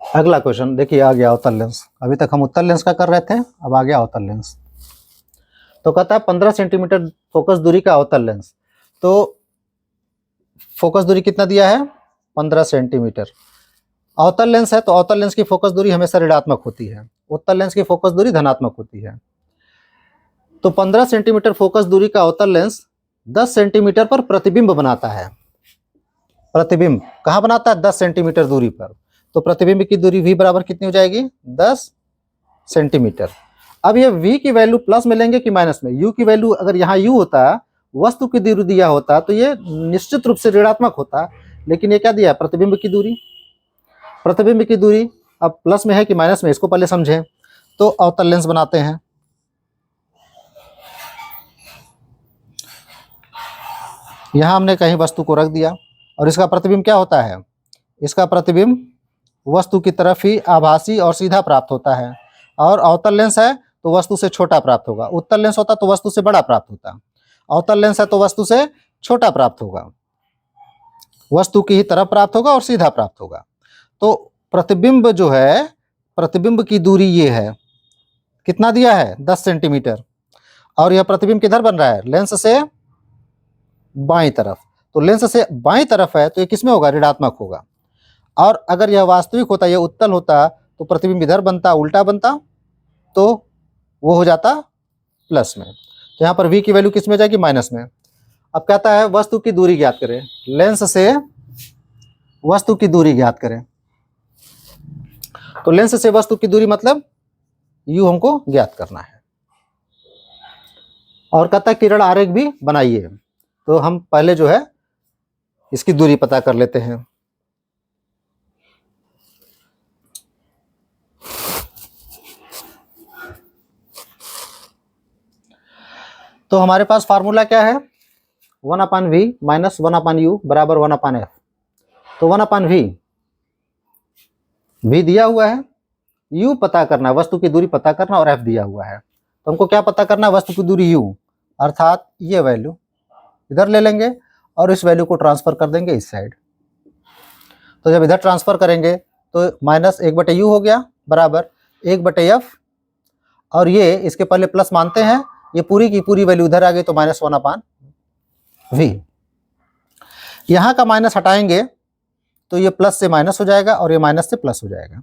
अगला क्वेश्चन देखिए, आ गया अवतल लेंस। अभी तक हम उत्तल लेंस का कर रहे थे, अब आ गया अवतल लेंस। तो कहता है 15 सेंटीमीटर फोकस दूरी का अवतल लेंस। तो फोकस दूरी कितना दिया है? 15 सेंटीमीटर। अवतल लेंस है तो अवतल लेंस की फोकस दूरी हमेशा ऋणात्मक होती है, उत्तल लेंस की फोकस दूरी धनात्मक होती है। तो 15 सेंटीमीटर फोकस दूरी का अवतल लेंस 10 सेंटीमीटर पर प्रतिबिंब बनाता है। प्रतिबिंब कहाँ बनाता है? 10 सेंटीमीटर दूरी पर। तो प्रतिबिंब की दूरी v बराबर कितनी हो जाएगी? 10 सेंटीमीटर। अब ये v की वैल्यू प्लस में लेंगे कि माइनस में? u की वैल्यू अगर यहाँ u होता, वस्तु की दूरी दिया होता, तो ये निश्चित रूप से ऋणात्मक होता, लेकिन ये क्या दिया? प्रतिबिंब की दूरी। प्रतिबिंब की दूरी अब प्लस में है कि माइनस में, इसको पहले समझें। तो अवतल लेंस बनाते हैं। यहाँ हमने कहीं वस्तु को रख दिया और इसका प्रतिबिंब क्या होता है? इसका प्रतिबिंब वस्तु की तरफ ही आभासी और सीधा प्राप्त होता है। और अवतल लेंस है तो वस्तु से छोटा प्राप्त होगा, उत्तल लेंस होता तो वस्तु से बड़ा प्राप्त होता। अवतल लेंस है तो वस्तु से छोटा प्राप्त होगा, वस्तु की ही तरफ प्राप्त होगा और सीधा प्राप्त होगा। तो प्रतिबिंब जो है, प्रतिबिंब की दूरी ये है, कितना दिया है? 10 सेंटीमीटर। और यह प्रतिबिंब किधर बन रहा है? लेंस से बाईं तरफ। तो लेंस से बाईं तरफ है तो ये किसमें होगा? ऋणात्मक होगा। और अगर यह वास्तविक होता, यह उत्तल होता, तो प्रतिबिंब इधर बनता, उल्टा बनता, तो वो हो जाता प्लस में। तो यहाँ पर v की वैल्यू किस में जाएगी? माइनस में। अब कहता है वस्तु की दूरी ज्ञात करें, लेंस से वस्तु की दूरी ज्ञात करें। तो लेंस से वस्तु की दूरी मतलब u हमको ज्ञात करना है। और कहता है किरण आरेख भी बनाइए। तो हम पहले जो है इसकी दूरी पता कर लेते हैं। तो हमारे पास फार्मूला क्या है? 1/v माइनस 1/u बराबर 1/f। तो 1/v, v दिया हुआ है, u पता करना, वस्तु की दूरी पता करना, और f दिया हुआ है। तो हमको क्या पता करना? वस्तु की दूरी u, अर्थात ये वैल्यू इधर ले लेंगे और इस वैल्यू को ट्रांसफर कर देंगे इस साइड। तो जब इधर ट्रांसफर करेंगे तो -1/u हो गया बराबर 1/f, और ये इसके पहले प्लस मानते हैं, ये पूरी की पूरी वैल्यू इधर आ गई तो -1/v। यहाँ का माइनस हटाएंगे तो ये प्लस से माइनस हो जाएगा और ये माइनस से प्लस हो जाएगा।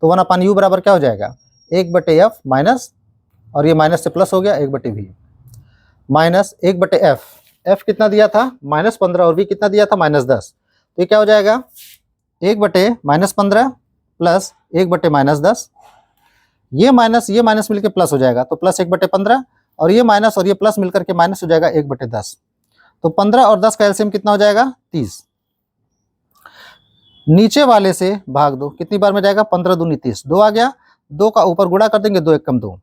तो 1/u बराबर क्या हो जाएगा? 1/f माइनस, और ये माइनस से प्लस हो गया 1/v, माइनस 1/f एफ कितना दिया था -15 और वी कितना दिया था -10, तो ये क्या हो जाएगा 1/-15 प्लस 1/-10, ये माइनस मिलकर प्लस हो जाएगा तो प्लस 1/15, और ये माइनस और ये प्लस मिलकर के माइनस हो जाएगा 1/10। तो 15 और 10 का एलसीएम कितना हो जाएगा 30। नीचे वाले से भाग दो, कितनी बार में जाएगा 15 दूनी 30, 2 आ गया, 2 का ऊपर गुणा कर देंगे, 2 1 कम 2,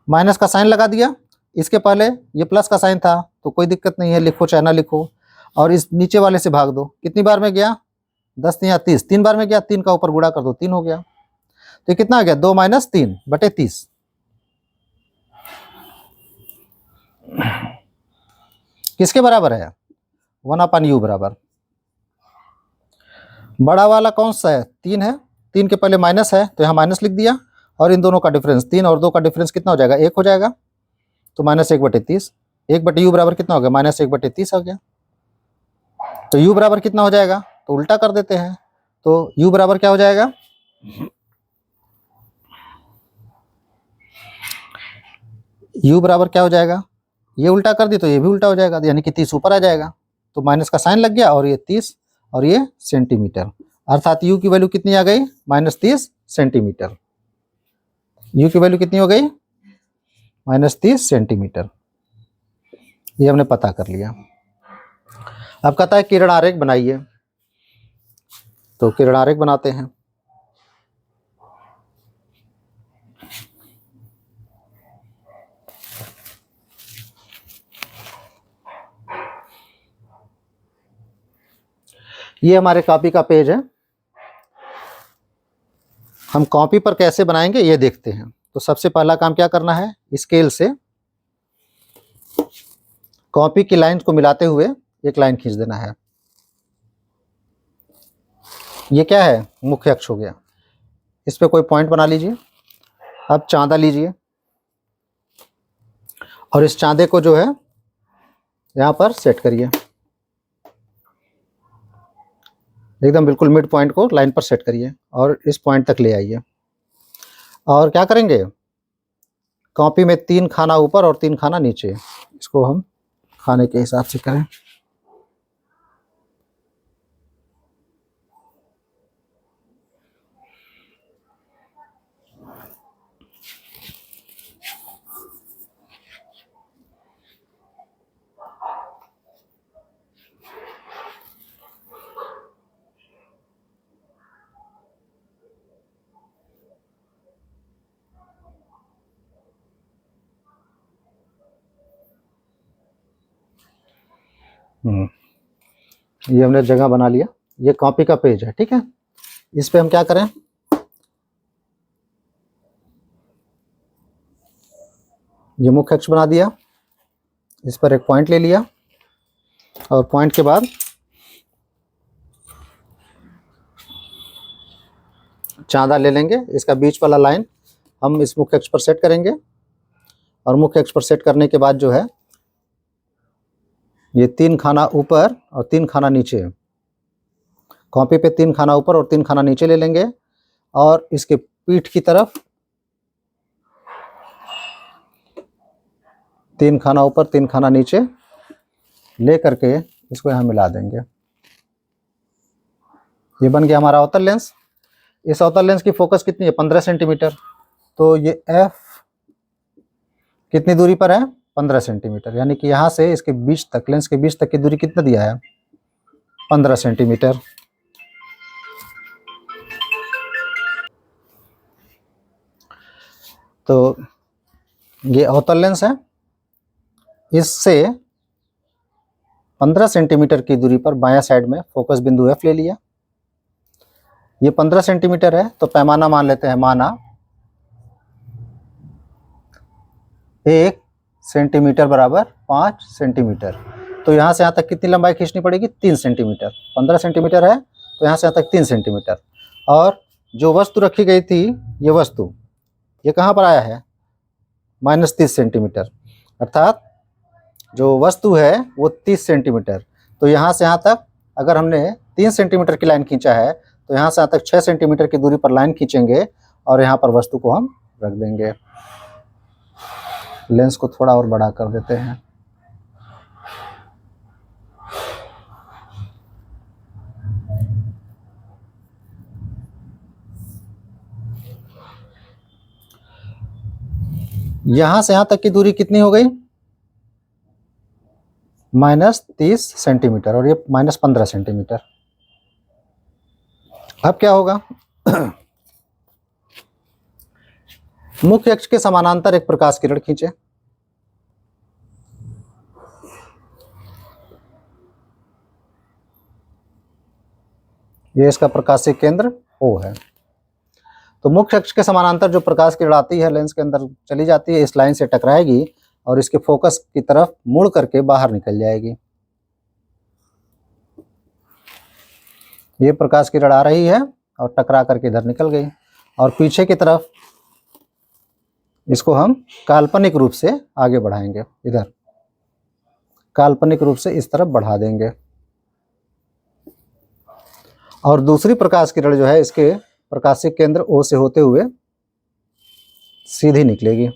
माइनस का साइन लगा दिया, इसके पहले ये प्लस का साइन था तो कोई दिक्कत नहीं है, लिखो चाहे ना लिखो, और इस नीचे वाले से भाग दो, कितनी बार में गया 10 या 30, 3 बार में गया, 3 का ऊपर गुणा कर दो, 3 हो गया, तो कितना आ गया 2 - 3/30। किसके बराबर है 1/u बराबर, बड़ा वाला कौन सा है 3 है, 3 के पहले माइनस है तो यहाँ माइनस लिख दिया, और इन दोनों का डिफरेंस 3 और 2 का डिफरेंस कितना हो जाएगा 1 हो जाएगा, तो -1/30, 1/u बराबर कितना हो गया -1/30 हो गया। तो u बराबर कितना हो जाएगा, तो उल्टा कर देते हैं, तो u बराबर क्या हो जाएगा, u बराबर क्या हो जाएगा, ये उल्टा कर दी तो ये भी उल्टा हो जाएगा, यानी कि 30 ऊपर आ जाएगा, तो माइनस का साइन लग गया, और ये 30 और ये सेंटीमीटर, अर्थात u की वैल्यू कितनी आ गई -30 सेंटीमीटर। u की वैल्यू कितनी हो गई -30 सेंटीमीटर, ये हमने पता कर लिया। अब कहता है किरण आरेख बनाइए, तो किरण आरेख बनाते हैं। ये हमारे कॉपी का पेज है, हम कॉपी पर कैसे बनाएंगे ये देखते हैं। तो सबसे पहला काम क्या करना है, स्केल से कॉपी की लाइन को मिलाते हुए एक लाइन खींच देना है। ये क्या है मुख्य अक्ष हो गया, इस पे कोई पॉइंट बना लीजिए। अब चांदा लीजिए और इस चांदे को जो है यहाँ पर सेट करिए, एकदम बिल्कुल मिड पॉइंट को लाइन पर सेट करिए और इस पॉइंट तक ले आइए। और क्या करेंगे, कॉपी में 3 खाना ऊपर और 3 खाना नीचे, इसको हम खाने के हिसाब से करें। ये हमने जगह बना लिया, ये कॉपी का पेज है, ठीक है। इस पे हम क्या करें, ये मुख्य अक्ष बना दिया, इस पर एक पॉइंट ले लिया और पॉइंट के बाद चांदा ले लेंगे, इसका बीच वाला लाइन हम इस मुख्य अक्ष पर सेट करेंगे और मुख्य अक्ष पर सेट करने के बाद जो है ये 3 खाना ऊपर और 3 खाना नीचे, कॉपी पे 3 खाना ऊपर और 3 खाना नीचे ले लेंगे और इसके पीठ की तरफ 3 खाना ऊपर 3 खाना नीचे ले करके इसको यहाँ मिला देंगे। ये बन गया हमारा अवतल लेंस। इस अवतल लेंस की फोकस कितनी है 15 सेंटीमीटर, तो ये एफ कितनी दूरी पर है 15 सेंटीमीटर, यानी कि यहाँ से इसके बीच तक, लेंस के बीच तक की दूरी कितना दिया है 15 सेंटीमीटर। तो ये अवतल लेंस है, इससे 15 सेंटीमीटर की दूरी पर बायां साइड में फोकस बिंदु एफ ले लिया। ये 15 सेंटीमीटर है तो पैमाना मान लेते हैं, माना 1 सेंटीमीटर बराबर 5 सेंटीमीटर। तो यहाँ से यहाँ तक कितनी लंबाई खींचनी पड़ेगी 3 सेंटीमीटर। 15 सेंटीमीटर है तो यहाँ से यहाँ तक 3 सेंटीमीटर। और जो वस्तु रखी गई थी, ये वस्तु ये कहाँ पर आया है -30 सेंटीमीटर, अर्थात जो वस्तु है वो 30 सेंटीमीटर। तो यहाँ से यहाँ तक अगर हमने 3 सेंटीमीटर की लाइन खींचा है तो यहाँ से यहाँ तक 6 सेंटीमीटर की दूरी पर लाइन खींचेंगे और यहाँ पर वस्तु को हम रख देंगे। लेंस को थोड़ा और बड़ा कर देते हैं। यहां से यहां तक की दूरी कितनी हो गई? -30 सेंटीमीटर, और ये -15 सेंटीमीटर। अब क्या होगा? मुख्य अक्ष के समानांतर एक प्रकाश किरण खींचे। ये इसका प्रकाशीय केंद्र O है। तो मुख्य अक्ष के समानांतर जो प्रकाश किरण आती है लेंस के अंदर चली जाती है, इस लाइन से टकराएगी और इसके फोकस की तरफ मुड़ करके बाहर निकल जाएगी। ये प्रकाश किरण आ रही है और टकरा करके इधर निकल गई, और पीछे की तरफ इसको हम काल्पनिक रूप से आगे बढ़ाएंगे, इधर काल्पनिक रूप से इस तरफ बढ़ा देंगे, और दूसरी प्रकाश किरण जो है इसके प्रकाशिक केंद्र O से होते हुए सीधी निकलेगी।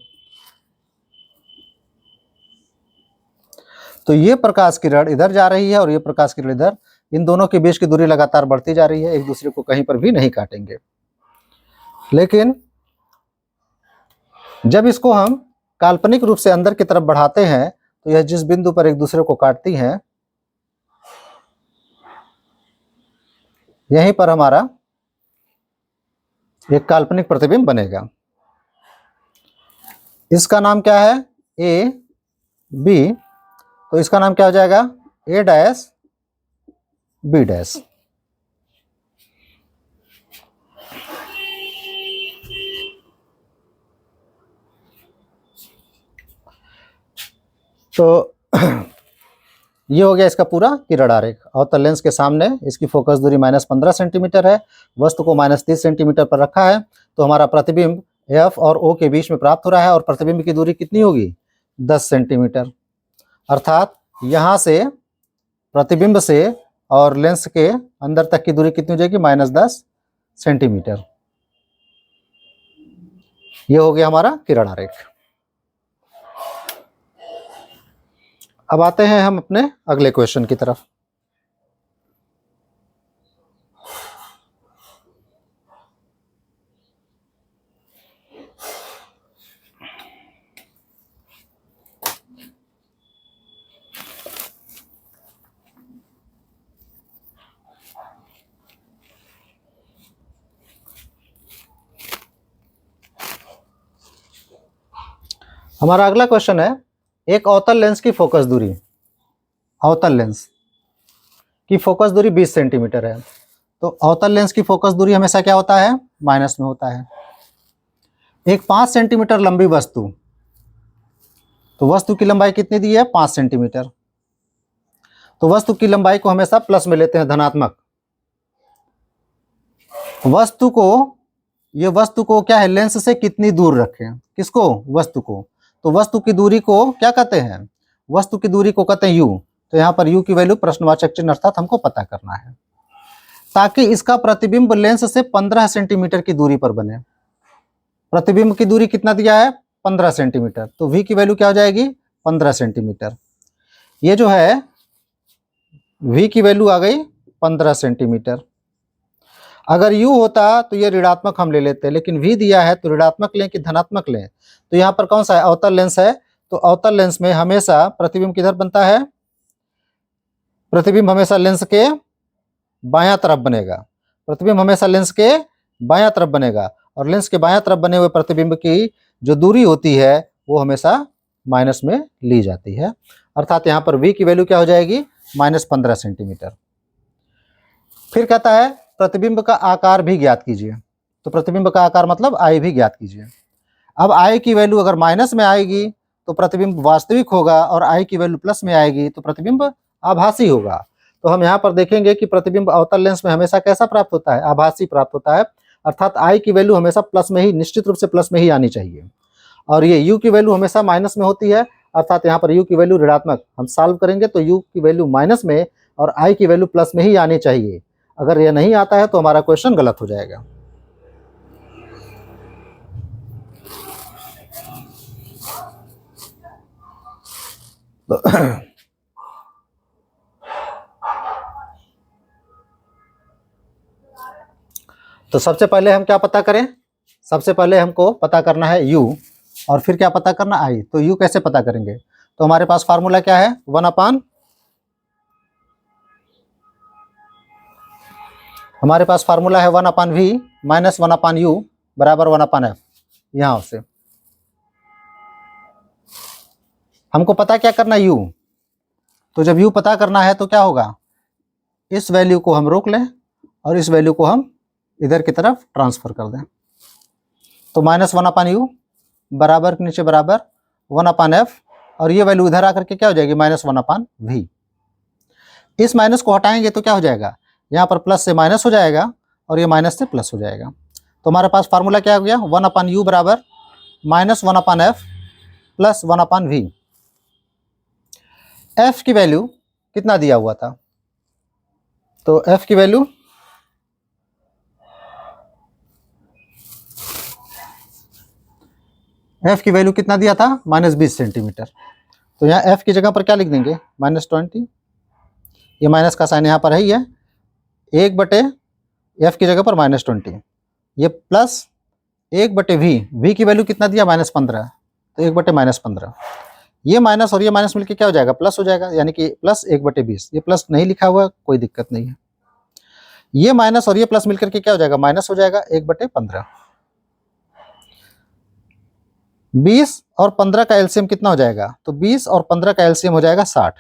तो ये प्रकाश किरण इधर जा रही है और ये प्रकाश किरण इधर, इन दोनों के बीच की दूरी लगातार बढ़ती जा रही है, एक दूसरे को कहीं पर भी नहीं काटेंगे। लेकिन जब इसको हम काल्पनिक रूप से अंदर की तरफ बढ़ाते हैं तो यह जिस बिंदु पर एक दूसरे को काटती हैं, यहीं पर हमारा एक काल्पनिक प्रतिबिंब बनेगा। इसका नाम क्या है? A B. तो इसका नाम क्या हो जाएगा? A dash B dash. तो ये हो गया इसका पूरा किरण आरेख। अवतल लेंस के सामने इसकी फोकस दूरी -15 सेंटीमीटर है, वस्तु को -30 सेंटीमीटर पर रखा है, तो हमारा प्रतिबिंब F और O के बीच में प्राप्त हो रहा है, और प्रतिबिंब की दूरी कितनी होगी? 10 सेंटीमीटर। अर्थात यहाँ से प्रतिबिंब से और लेंस के अंदर तक की दूरी कितनी हो जाएगी? -10 सेंटीमीटर। ये हो गया हमारा किरण आरेख। अब आते हैं हम अपने अगले क्वेश्चन की तरफ। हमारा अगला क्वेश्चन है, एक अवतल लेंस की फोकस दूरी, अवतल लेंस की फोकस दूरी 20 सेंटीमीटर है। तो अवतल लेंस की फोकस दूरी हमेशा क्या होता है? माइनस में होता है। एक 5 सेंटीमीटर लंबी वस्तु, तो वस्तु की लंबाई कितनी दी है? 5 सेंटीमीटर। तो वस्तु की लंबाई को हमेशा प्लस में लेते हैं, धनात्मक। वस्तु को क्या है? लेंस से कितनी दूर रखें? किसको? वस्तु को। तो वस्तु की दूरी को क्या कहते हैं? वस्तु की दूरी को कहते हैं U। तो यहाँ पर U की वैल्यू प्रश्नवाचक चिन्ह अर्थात हमको पता करना है, ताकि इसका प्रतिबिंब लेंस से 15 सेंटीमीटर की दूरी पर बने। प्रतिबिंब की दूरी कितना दिया है? 15 सेंटीमीटर। तो V की वैल्यू क्या हो जाएगी? 15 सेंटीमीटर। ये जो है V की वैल्यू आ गई 15 सेंटीमीटर। अगर U होता तो ये ऋणात्मक हम ले लेते, लेकिन V दिया है तो ऋणात्मक लें कि धनात्मक लें? तो यहाँ पर कौन सा है? अवतल लेंस है। तो अवतल लेंस में हमेशा प्रतिबिंब किधर बनता है? प्रतिबिंब हमेशा लेंस के बायां तरफ बनेगा। प्रतिबिंब हमेशा लेंस के बायां तरफ बनेगा, और लेंस के बायां तरफ बने हुए प्रतिबिंब की जो दूरी होती है वो हमेशा माइनस में ली जाती है। अर्थात यहाँ पर V की वैल्यू क्या हो जाएगी? -15 सेंटीमीटर। फिर कहता है प्रतिबिंब का आकार भी ज्ञात कीजिए। तो प्रतिबिंब का आकार मतलब I भी ज्ञात कीजिए। अब I की वैल्यू अगर माइनस में आएगी तो प्रतिबिंब वास्तविक होगा, और I की वैल्यू प्लस में आएगी तो प्रतिबिंब आभासी होगा। तो हम यहाँ पर देखेंगे कि प्रतिबिंब अवतल लेंस में हमेशा कैसा प्राप्त होता है? आभासी प्राप्त होता है। अर्थात I की वैल्यू हमेशा प्लस में ही, निश्चित रूप से प्लस में ही आनी चाहिए, और ये U की वैल्यू हमेशा माइनस में होती है। अर्थात यहाँ पर U की वैल्यू ऋणात्मक, हम सॉल्व करेंगे तो U की वैल्यू माइनस में और I की वैल्यू प्लस में ही आनी चाहिए। अगर यह नहीं आता है तो हमारा क्वेश्चन गलत हो जाएगा। तो सबसे पहले हम क्या पता करें? सबसे पहले हमको पता करना है U। और फिर क्या पता करना, आई। तो यू कैसे पता करेंगे, तो हमारे पास फार्मूला क्या है, हमारे पास फार्मूला है 1/v माइनस 1/u बराबर 1/f। यहां से हमको पता क्या करना, u। तो जब u पता करना है तो क्या होगा, इस वैल्यू को हम रोक लें और इस वैल्यू को हम इधर की तरफ ट्रांसफर कर दें। तो माइनस 1/u बराबर के नीचे बराबर 1/f, और ये वैल्यू इधर आकर के क्या हो जाएगी, -1/v। इस माइनस को हटाएंगे तो क्या हो जाएगा, यहाँ पर प्लस से माइनस हो जाएगा और ये माइनस से प्लस हो जाएगा। तो हमारे पास फार्मूला क्या हो गया, 1/u बराबर -1/f प्लस 1/v। f की वैल्यू कितना दिया हुआ था, तो f की वैल्यू कितना दिया था, -20 सेंटीमीटर। तो यहाँ f की जगह पर क्या लिख देंगे, -20। ये माइनस का साइन यहाँ पर है ही है, 1/, f की जगह पर -20, ये प्लस 1/v। v की वैल्यू कितना दिया, -15, तो 1/-15। ये माइनस और ये माइनस मिलकर क्या हो जाएगा, प्लस हो जाएगा, यानी कि प्लस 1/20। ये प्लस नहीं लिखा हुआ, कोई दिक्कत नहीं है। ये माइनस और ये प्लस मिलकर के क्या हो जाएगा, माइनस हो जाएगा, 1/15। 20 और 15 का एलसीएम कितना हो जाएगा, तो 20 और 15 का एलसीएम हो जाएगा 60।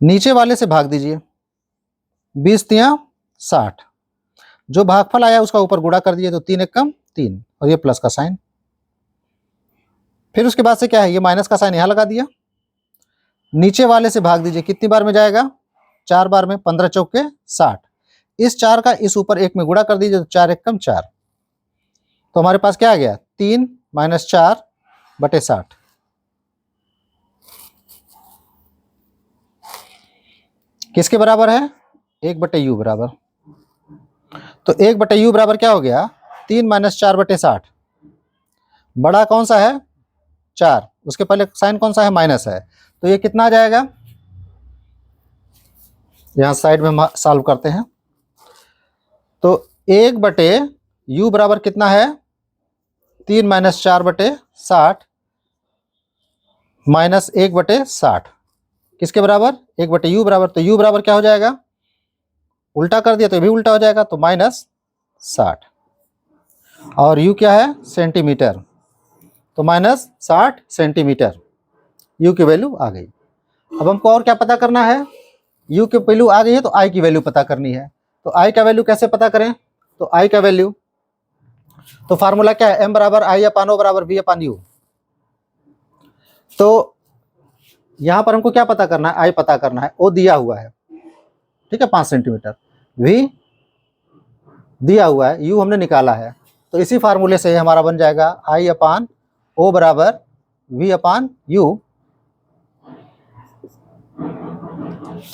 नीचे वाले से भाग दीजिए, 20 तिया 60, जो भागफल आया उसका ऊपर गुणा कर दिए, तो 3 एकम 3 और ये प्लस का साइन। फिर उसके बाद से क्या है, ये माइनस का साइन यहां लगा दिया। नीचे वाले से भाग दीजिए, कितनी बार में जाएगा, 4 बार में, 15 चौके 60। इस 4 का इस ऊपर 1 में गुणा कर दीजिए, तो 4 एकम 4। तो हमारे पास क्या आ गया, 3 - 4/60। किसके बराबर है, 1/u बराबर। तो 1/u बराबर क्या हो गया, 3 - 4/60। बड़ा कौन सा है, 4, उसके पहले साइन कौन सा है, माइनस है। तो ये कितना आ जाएगा, यहां साइड में सॉल्व करते हैं। तो 1/u बराबर कितना है, 3 - 4/60 माइनस 1/60 किसके बराबर, 1/u बराबर। तो u बराबर क्या हो जाएगा, उल्टा कर दिया तो ये भी उल्टा हो जाएगा, तो -60। और u क्या है, सेंटीमीटर, तो -60 सेंटीमीटर u की वैल्यू आ गई। अब हमको और क्या पता करना है, u की वैल्यू आ गई है तो i की वैल्यू पता करनी है। तो i का वैल्यू कैसे पता करें, तो i का वैल्यू, तो फार्मूला क्या है, m बराबर I/O बराबर V/u। तो यहां पर हमको क्या पता करना है, i पता करना है, o दिया हुआ है, ठीक है 5 सेंटीमीटर, v दिया हुआ है, u हमने निकाला है। तो इसी फार्मूले से हमारा बन जाएगा I/O बराबर V/u।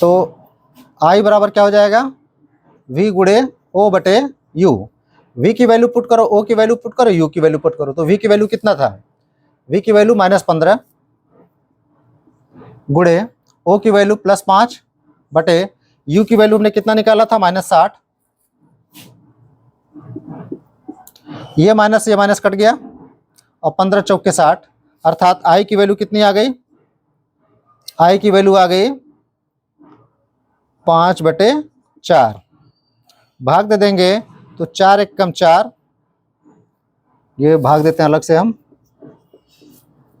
तो I बराबर क्या हो जाएगा, v गुणे O/u। v की वैल्यू पुट करो, O की वैल्यू पुट करो, u की वैल्यू पुट करो। तो v की वैल्यू कितना था, v की वैल्यू -15 गुणे O की वैल्यू +5 बटे u की वैल्यू हमने कितना निकाला था, -60। ये माइनस कट गया और 15 चौके 60, अर्थात i की वैल्यू कितनी आ गई, i की वैल्यू आ गई 5/4। भाग दे देंगे तो 4 एकम 4, ये भाग देते हैं अलग से हम,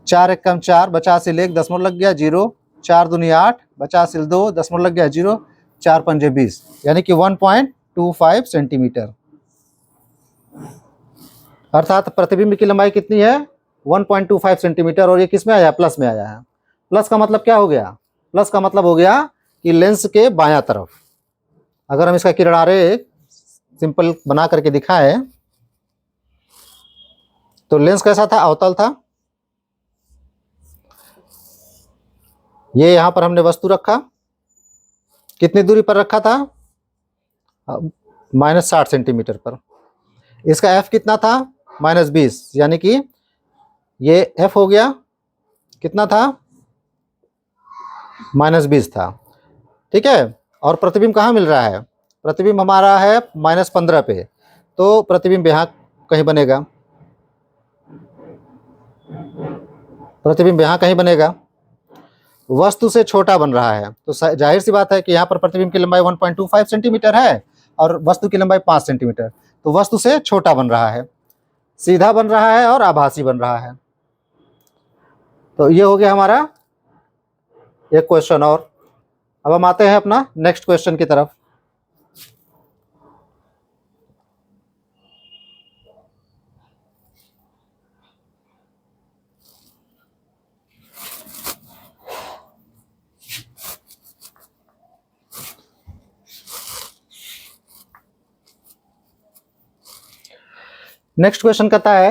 4 एकम 4, बचा से 1 दशमलव लग गया 0, 4 दूनी 8, बचा से 2 दशमलव लग गया 0, 4 पंजे 20, यानी कि 1.25 सेंटीमीटर। अर्थात प्रतिबिंब की लंबाई कितनी है, 1.25 सेंटीमीटर, और ये किस में आया, प्लस में आया है। प्लस का मतलब क्या हो गया, प्लस का मतलब हो गया कि लेंस के बायां तरफ। अगर हम इसका किरणारेख सिंपल बना करके दिखाएं तो लेंस कैसा था, अवतल था। ये यहां पर हमने वस्तु रखा, कितनी दूरी पर रखा था, -60 सेंटीमीटर पर। इसका f कितना था, -20, यानी कि ये f हो गया कितना था, -20 था, ठीक है। और प्रतिबिंब कहाँ मिल रहा है, प्रतिबिंब हमारा है -15 पे, तो प्रतिबिंब यहाँ कहीं बनेगा। प्रतिबिंब यहाँ कहीं बनेगा, वस्तु से छोटा बन रहा है, तो जाहिर सी बात है कि यहाँ पर प्रतिबिंब की लंबाई 1.25 सेंटीमीटर है और वस्तु की लंबाई 5 सेंटीमीटर, तो वस्तु से छोटा बन रहा है, सीधा बन रहा है और आभासी बन रहा है। तो ये हो गया हमारा एक क्वेश्चन। और अब हम आते हैं अपना नेक्स्ट क्वेश्चन की तरफ। नेक्स्ट क्वेश्चन कहता है,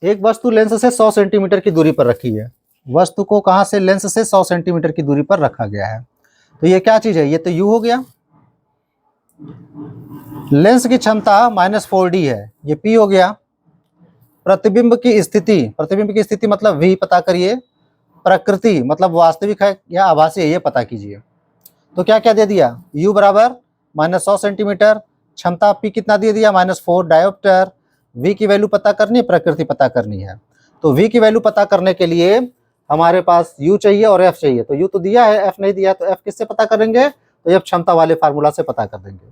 एक वस्तु लेंस से 100 सेंटीमीटर की दूरी पर रखी है। वस्तु को कहां से, लेंस से 100 सेंटीमीटर की दूरी पर रखा गया है। तो ये क्या चीज है, ये तो U हो गया। लेंस की क्षमता -4D है, ये P हो गया। प्रतिबिंब की स्थिति मतलब V पता करिए, प्रकृति मतलब वास्तविक है या आभासी है ये पता कीजिए। तो क्या क्या दे दिया, U बराबर -100 सेंटीमीटर, क्षमता P कितना दे दिया -4 डायोप्टर, V की वैल्यू पता करनी है, प्रकृति पता करनी है। तो V की वैल्यू पता करने के लिए हमारे पास U चाहिए और F चाहिए। तो U तो दिया है, F नहीं दिया, तो F किससे पता करेंगे, तो F क्षमता वाले फार्मूला से पता कर देंगे।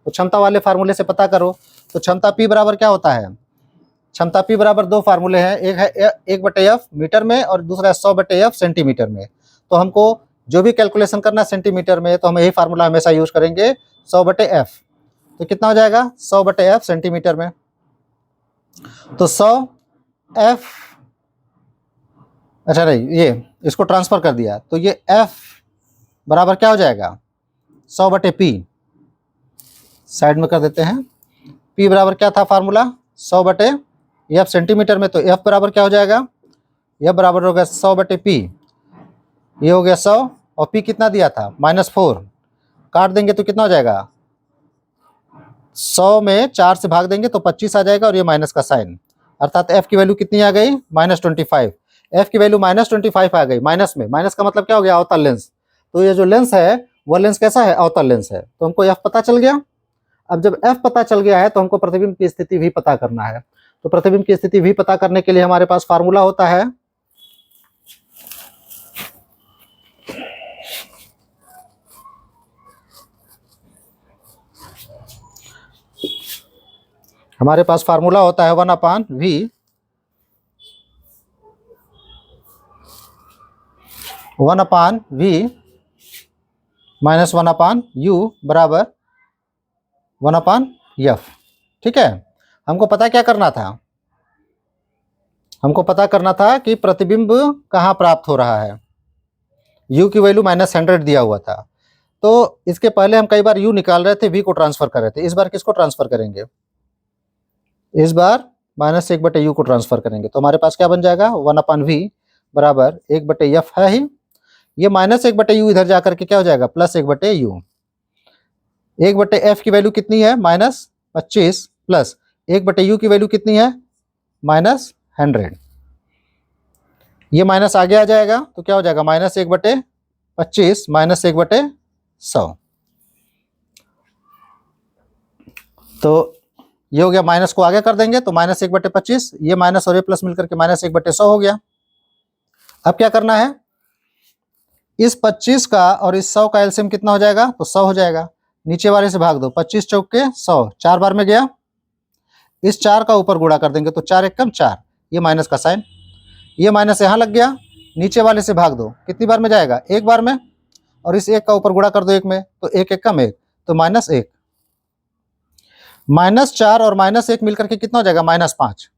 तो क्षमता वाले फार्मूले से पता करो। तो क्षमता P बराबर क्या होता है, क्षमता P बराबर दो फार्मूले हैं, एक है 1/F मीटर में और दूसरा है 100/F सेंटीमीटर में। तो हमको जो भी कैलकुलेशन करना है सेंटीमीटर में, तो हम यही फार्मूला हमेशा यूज करेंगे 100/F। तो कितना हो जाएगा 100/F सेंटीमीटर में, तो 100F, अच्छा नहीं ये इसको ट्रांसफर कर दिया, तो ये F बराबर क्या हो जाएगा 100/P, साइड में कर देते हैं। P बराबर क्या था फार्मूला 100/F सेंटीमीटर में, तो F बराबर क्या हो जाएगा, F बराबर हो गया 100/P, ये हो गया 100 और P कितना दिया था -4, काट देंगे तो कितना हो जाएगा, 100 में 4 से भाग देंगे तो 25 आ जाएगा और ये माइनस का साइन, अर्थात F की वैल्यू कितनी आ गई -25। F की वैल्यू -25 आ गई, माइनस में, माइनस का मतलब क्या हो गया अवतल लेंस। तो ये जो लेंस है वो लेंस कैसा है, अवतल लेंस है। तो हमको F पता चल गया। अब जब F पता चल गया है तो हमको प्रतिबिंब की स्थिति भी पता करना है। तो प्रतिबिंब की स्थिति भी पता करने के लिए हमारे पास फार्मूला होता है हमारे पास फार्मूला होता है 1/V -1/U बराबर 1/F। ठीक है, हमको पता क्या करना था, हमको पता करना था कि प्रतिबिंब कहाँ प्राप्त हो रहा है। U की वैल्यू -100 दिया हुआ था, तो इसके पहले हम कई बार U निकाल रहे थे, V को ट्रांसफर कर रहे थे। इस बार किसको ट्रांसफर करेंगे, इस बार -1/U को ट्रांसफर करेंगे। तो हमारे पास क्या बन जाएगा 1/V बराबर 1/F है ही, ये -1/U इधर जाकर के क्या हो जाएगा +1/U। 1/F की वैल्यू कितनी है -25 प्लस 1/U की वैल्यू कितनी है -100। ये माइनस आगे आ जाएगा तो क्या हो जाएगा -1/25 -1/100। तो ये हो गया, माइनस को आगे कर देंगे तो -1/25, ये माइनस और ये प्लस मिलकर के -1/100 हो गया। अब क्या करना है, इस 25 का और इस 100 का एलसीएम कितना हो जाएगा, तो 100 हो जाएगा। नीचे वाले से भाग दो, 25 चौक के 100, 4 बार में गया। इस 4 का ऊपर गुणा कर देंगे तो 4 एकम 4, ये माइनस का साइन, ये माइनस यहाँ लग गया। नीचे वाले से भाग दो, कितनी बार में जाएगा, एक बार में, और इस 1 का ऊपर गुणा कर दो 1 में, तो 1 एकम 1, तो -1। -4 और -1 मिलकर के कितना हो जाएगा -5।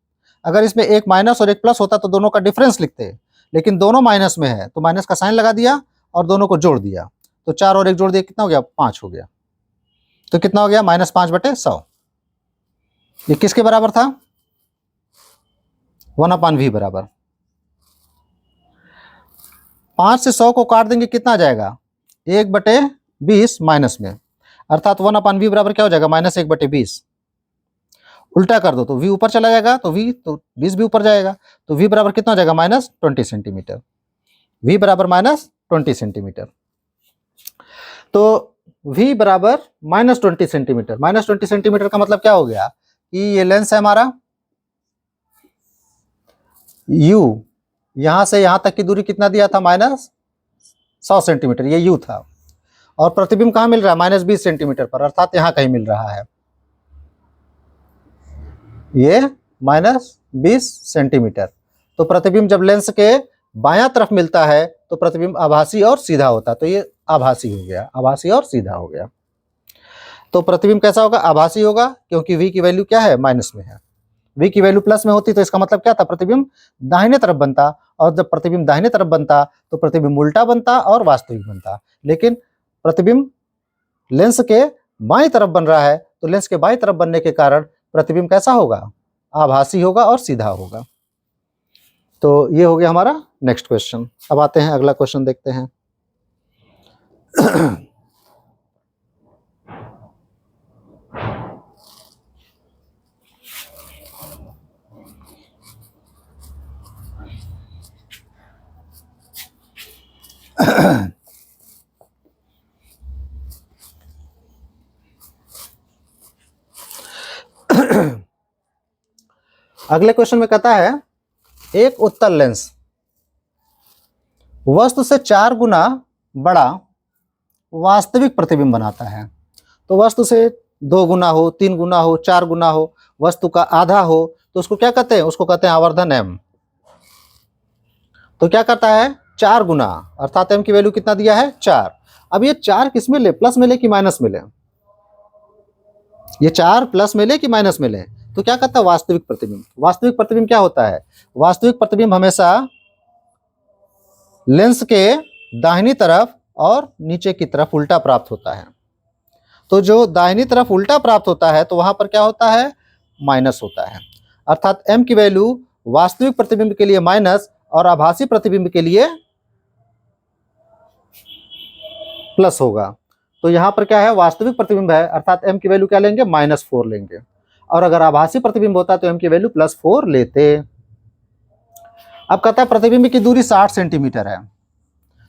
अगर इसमें एक माइनस और एक प्लस होता तो दोनों का डिफरेंस लिखते, लेकिन दोनों माइनस में है तो माइनस का साइन लगा दिया और दोनों को जोड़ दिया, तो 4 और 1 जोड़ दिया, कितना हो गया 5 हो गया। तो कितना हो गया -5/100। ये किसके बराबर था 1/V बराबर। 5 से 100 को काट देंगे कितना आ जाएगा 1/20 माइनस में, अर्थात 1/V बराबर क्या हो जाएगा -1/20। उल्टा कर दो तो V ऊपर चला जाएगा, तो 20 भी ऊपर जाएगा, तो V बराबर कितना हो जाएगा -20 सेंटीमीटर। V बराबर -20 सेंटीमीटर। तो V बराबर -20 सेंटीमीटर। -20 सेंटीमीटर का मतलब क्या हो गया कि ये लेंस है हमारा U, यहाँ से यहाँ तक की दूरी कितना दिया था, -100 सेंटीमीटर, ये यू था। और प्रतिबिंब कहाँ मिल रहा है, -20 सेंटीमीटर पर, अर्थात यहाँ कहीं मिल रहा है, ये -20 सेंटीमीटर। तो प्रतिबिंब जब लेंस के बायां तरफ मिलता है तो प्रतिबिंब आभासी और सीधा होता है, तो ये आभासी हो गया, आभासी और सीधा हो गया। तो प्रतिबिंब कैसा होगा, आभासी होगा, क्योंकि v की वैल्यू क्या है, माइनस में है। v की वैल्यू प्लस में होती तो इसका मतलब क्या था, प्रतिबिंब दाहिने तरफ बनता, और जब प्रतिबिंब दाहिने तरफ बनता तो प्रतिबिंब उल्टा बनता और वास्तविक बनता। लेकिन प्रतिबिंब लेंस के बाईं तरफ बन रहा है, तो लेंस के बाईं तरफ बनने के कारण प्रतिबिंब कैसा होगा, आभासी होगा और सीधा होगा। तो ये हो गया हमारा नेक्स्ट क्वेश्चन। अब आते हैं अगला क्वेश्चन देखते हैं। अगले क्वेश्चन में कहता है, एक उत्तल लेंस वस्तु से 4 गुना बड़ा वास्तविक प्रतिबिंब बनाता है। तो वस्तु से 2 गुना हो, 3 गुना हो, 4 गुना हो, वस्तु का आधा हो, तो उसको क्या कहते हैं, उसको कहते हैं आवर्धन m। तो क्या करता है, 4 गुना, अर्थात m की वैल्यू कितना दिया है, 4। अब ये 4 किस में ले, प्लस में ले कि माइनस में ले, ये 4 प्लस में ले कि माइनस में ले, तो क्या कहता है, वास्तविक प्रतिबिंब। वास्तविक प्रतिबिंब क्या होता है, वास्तविक प्रतिबिंब हमेशा लेंस के दाहिनी तरफ और नीचे की तरफ उल्टा प्राप्त होता है। तो जो दाहिनी तरफ उल्टा प्राप्त होता है तो वहां पर क्या होता है, माइनस होता है। अर्थात m की वैल्यू वास्तविक प्रतिबिंब के लिए माइनस और आभासी प्रतिबिंब के लिए प्लस होगा। तो यहां पर क्या है, वास्तविक प्रतिबिंब है, अर्थात m की वैल्यू क्या लेंगे, -4 लेंगे, और अगर आभासी प्रतिबिंब होता तो m की वैल्यू +4 लेते। अब कहता है प्रतिबिंब की दूरी 60 सेंटीमीटर है।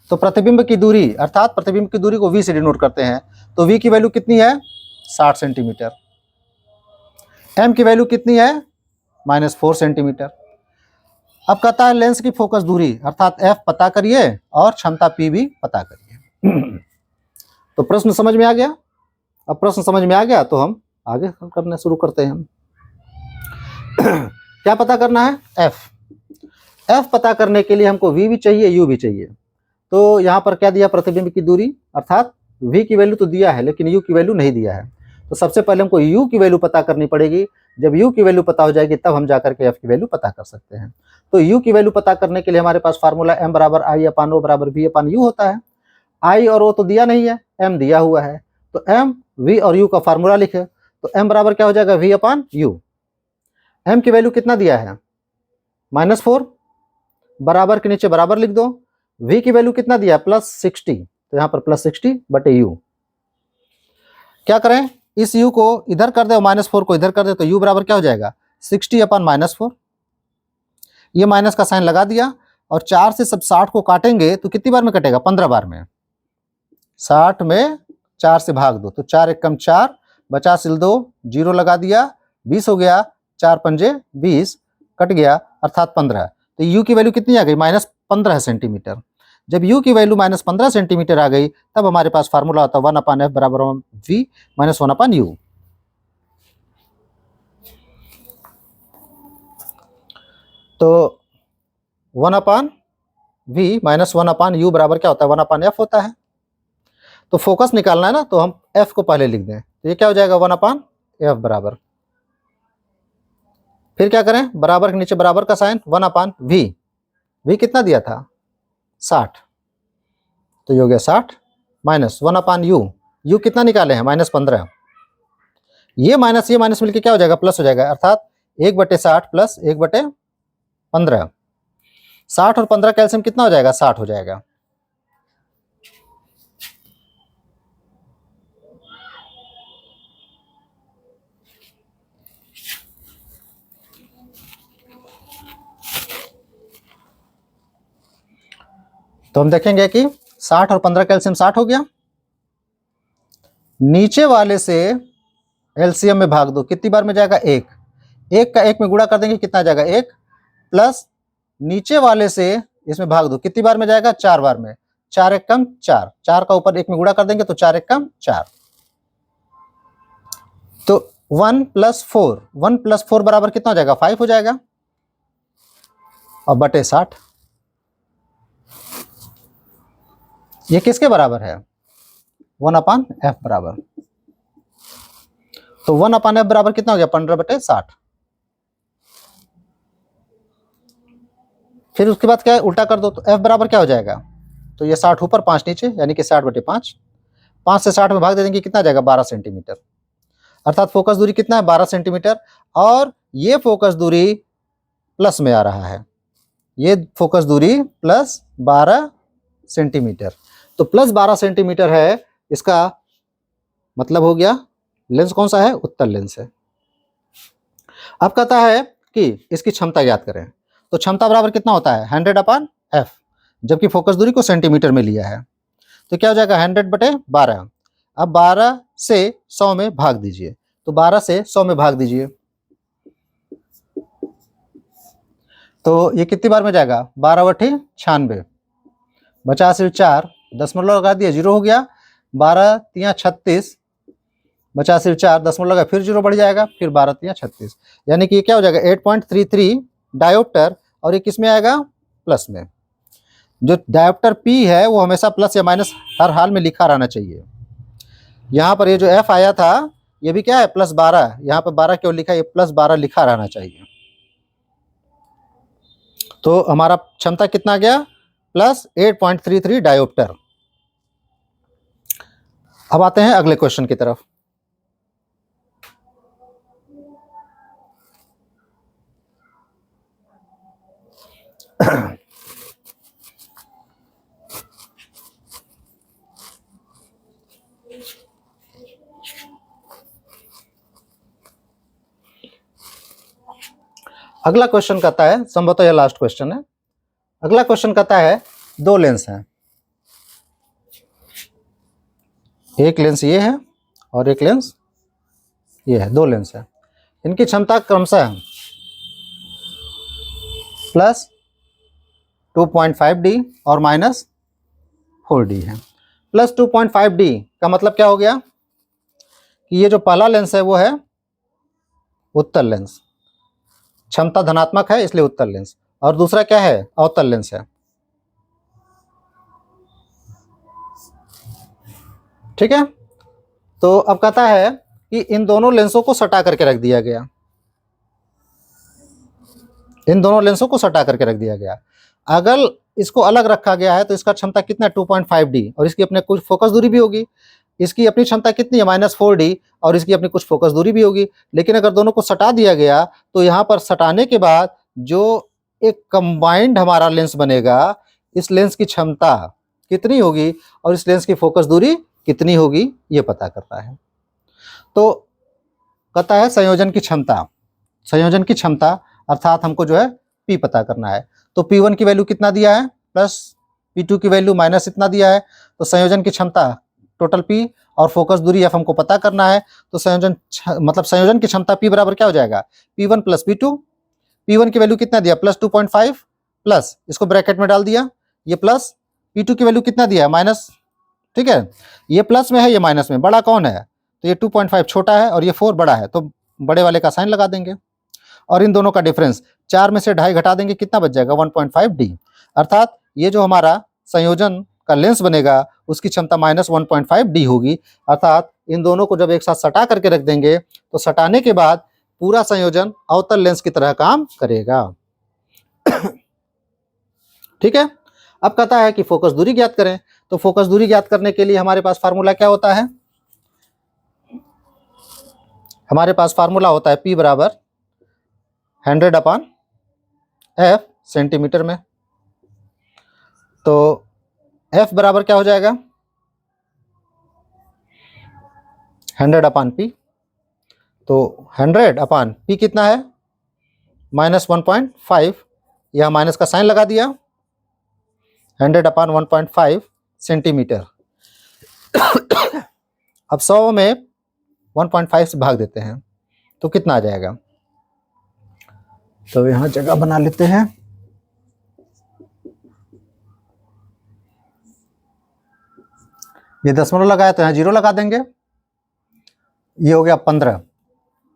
तो प्रतिबिंब की दूरी, अर्थात प्रतिबिंब की दूरी को v से डिनोट करते हैं, तो v की वैल्यू कितनी है, 60 सेंटीमीटर। m की वैल्यू कितनी है, -4 सेंटीमीटर। अब कहता है लेंस की फोकस दूरी, अर्थात f पता करिए और क्षमता p भी पता करिए। तो प्रश्न समझ में आ गया। अब प्रश्न समझ में आ गया तो हम आगे करना शुरू करते हैं। क्या पता करना है, f पता करने के लिए हमको v भी चाहिए, u भी चाहिए। तो यहाँ पर क्या दिया, प्रतिबिंब की दूरी, अर्थात v की वैल्यू तो दिया है लेकिन u की वैल्यू नहीं दिया है। तो सबसे पहले हमको u की वैल्यू पता करनी पड़ेगी। जब u की वैल्यू पता हो जाएगी तब हम जाकर के f की वैल्यू पता कर सकते हैं। तो u की वैल्यू पता करने के लिए हमारे पास फार्मूला m बराबर I/O बराबर v/u होता है। I और o तो दिया नहीं है, m दिया हुआ है, तो m, v और u का फार्मूला लिखे, तो m बराबर क्या हो जाएगा, v/u। m की वैल्यू कितना दिया है, -4, बराबर के नीचे बराबर लिख दो। v की वैल्यू कितना दिया है, +60, तो यहाँ पर +60/u। क्या करें, इस u को इधर कर दे और -4 को इधर कर दे, तो u बराबर क्या हो जाएगा, 60/-4। ये माइनस का साइन लगा दिया, और 4 से सब 60 को काटेंगे तो कितनी बार में कटेगा, 15 बार में। 60 में 4 से भाग दो, तो 4 × 4, बचा सिल 2, 0 लगा दिया, 20 हो गया, 4 पंजे 20, कट गया, अर्थात 15। तो u की वैल्यू कितनी आ गई, -15 सेंटीमीटर। जब u की वैल्यू -15 सेंटीमीटर आ गई तब हमारे पास फार्मूला होता है 1/f बराबर v - 1/u। तो 1/v - 1/u बराबर क्या होता है, 1/f होता है। तो फोकस निकालना है ना, तो हम f को पहले लिख दें, तो ये क्या हो जाएगा, 1/f बराबर, फिर क्या करें, बराबर के नीचे बराबर का साइन, 1/v। v कितना दिया था, 60, तो ये हो गया 60 - 1/u। u कितना निकाले हैं, -15। ये माइनस मिलके क्या हो जाएगा, प्लस हो जाएगा, अर्थात 1/60 + 1/15। 60 और 15 का एलसीएम कितना हो जाएगा, 60 हो जाएगा। तो हम देखेंगे कि 60 और 15 का एलसीएम 60 हो गया। नीचे वाले से एलसीएम में भाग दो, कितनी बार में जाएगा, 1। 1 का 1 में गुणा कर देंगे, कितना जाएगा, 1 + नीचे वाले से इसमें भाग दो, कितनी बार में जाएगा? 4 बार में। 4 एक कम 4, 4 का ऊपर 1 में गुणा कर देंगे तो 4 एक कम 4। तो 1 + 4, 1 + 4 बराबर कितना हो जाएगा? 5 हो जाएगा, और बटे 60। ये किसके बराबर है? 1/f बराबर। तो 1/f बराबर कितना हो गया? 15/60। फिर उसके बाद क्या है? उल्टा कर दो, तो f बराबर क्या हो जाएगा? तो ये 60 ऊपर 5 नीचे, यानी कि 60/5। 5 से 60 में भाग दे देंगे, कितना जाएगा? 12 सेंटीमीटर। अर्थात फोकस दूरी कितना है? 12 सेंटीमीटर। और ये फोकस दूरी प्लस में आ रहा है, ये फोकस दूरी प्लस 12 सेंटीमीटर। तो प्लस 12 सेंटीमीटर है, इसका मतलब हो गया लेंस कौन सा है? उत्तल लेंस है। अब कहता है कि इसकी क्षमता ज्ञात करें। तो क्षमता बराबर कितना होता है? 100/f, जबकि फोकस दूरी को सेंटीमीटर में लिया है। तो क्या हो जाएगा? 100/12। अब 12 से 100 में भाग दीजिए, तो 12 से 100 में भाग दीजिए, तो ये कितनी बार में जाएगा? 12/96। बचा सिर्फ 4, दशमलव लगा दिया, 0 हो गया। 12 × 36, बचा सिर्फ 4, दशमलव लगा, फिर 0 बढ़ जाएगा, फिर 12 × 36, यानी कि ये क्या हो जाएगा? 8.33 डायोप्टर। और ये किस में आएगा? प्लस में। जो डायोप्टर P है वो हमेशा प्लस या माइनस हर हाल में लिखा रहना चाहिए। यहाँ पर ये जो F आया था ये भी क्या है? +12। यहाँ पर 12 क्यों लिखा है? ये +12 लिखा रहना चाहिए। तो हमारा क्षमता कितना गया? +8.33 डायोप्टर। अब आते हैं अगले क्वेश्चन की तरफ। अगला क्वेश्चन कहता है, संभवतः यह लास्ट क्वेश्चन है। अगला क्वेश्चन कहता है 2 लेंस हैं, एक लेंस ये है और एक लेंस ये है, 2 लेंस है। इनकी क्षमता क्रमशः +2.5D और -4D है। +2.5D का मतलब क्या हो गया? कि ये जो पहला लेंस है वो है उत्तल लेंस, क्षमता धनात्मक है इसलिए उत्तल लेंस। और दूसरा क्या है? अवतल लेंस है। ठीक है। तो अब कहता है कि इन दोनों लेंसों को सटा करके रख दिया गया, इन दोनों लेंसों को सटा करके रख दिया गया। अगर इसको अलग रखा गया है तो इसका क्षमता कितना है? 2.5D, और इसकी अपने कुछ फोकस दूरी भी होगी। इसकी अपनी क्षमता कितनी है? -4D, और इसकी अपनी कुछ फोकस दूरी भी होगी। लेकिन अगर दोनों को सटा दिया गया तो यहाँ पर सटाने के बाद जो एक कंबाइंड हमारा लेंस बनेगा, इस लेंस की क्षमता कितनी होगी और इस लेंस की फोकस दूरी कितनी होगी, ये पता करता है। तो कहता है संयोजन की क्षमता, संयोजन की क्षमता अर्थात हमको जो है P पता करना है। तो P1 की वैल्यू कितना दिया है? प्लस, P2 की वैल्यू माइनस इतना दिया है। तो संयोजन की क्षमता टोटल P और फोकस दूरी F हमको पता करना है। तो संयोजन मतलब संयोजन की क्षमता P बराबर क्या हो जाएगा? P1 + P2। P1 की वैल्यू कितना दिया? +2.5, प्लस इसको ब्रैकेट में डाल दिया, ये प्लस। P2 की वैल्यू कितना दिया? माइनस। ठीक है, ये प्लस में है ये माइनस में, बड़ा कौन है? तो ये 2.5 छोटा है और ये 4 बड़ा है, तो बड़े वाले का साइन लगा देंगे। और इन दोनों का डिफरेंस 4 में से 2.5 घटा देंगे, कितना बच जाएगा? 1.5D। अर्थात ये जो हमारा संयोजन का लेंस बनेगा उसकी क्षमता -1.5D होगी। अर्थात इन दोनों को जब एक साथ सटा करके रख देंगे तो सटाने के बाद पूरा संयोजन अवतल लेंस की तरह काम करेगा। ठीक है। अब कहता है कि फोकस दूरी ज्ञात करें। तो फोकस दूरी ज्ञात करने के लिए हमारे पास फार्मूला क्या होता है? हमारे पास फार्मूला होता है P बराबर 100/f सेंटीमीटर में। तो F बराबर क्या हो जाएगा? 100/P। तो 100/P कितना है? -1.5, यह माइनस का साइन लगा दिया, 100/1.5 सेंटीमीटर। अब 100 में 1.5 से भाग देते हैं तो कितना आ जाएगा? तो यहाँ जगह बना लेते हैं। ये दशमलव लगाया तो यहाँ 0 लगा देंगे। ये हो गया 15,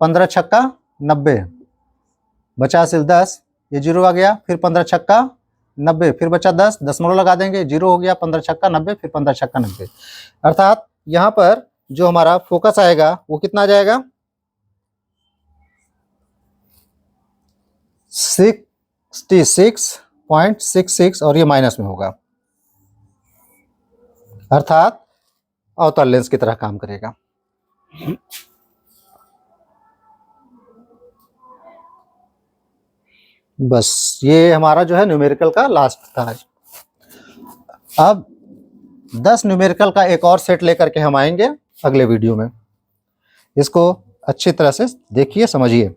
15 छक्का 90, बचा हासिल 10, ये 0 आ गया, फिर 15 छक्का 90, फिर बचा 10, दशमलव लगा देंगे, 0 हो गया, 15 छक्का 90, फिर 15 छक्का 90। अर्थात यहाँ पर जो हमारा फोकस आएगा वो कितना आ जाएगा, 66.66, और ये माइनस में होगा, अर्थात अवतल लेंस की तरह काम करेगा। बस ये हमारा जो है न्यूमेरिकल का लास्ट था आज। अब 10 न्यूमेरिकल का एक और सेट लेकर के हम आएंगे अगले वीडियो में। इसको अच्छी तरह से देखिए, समझिए।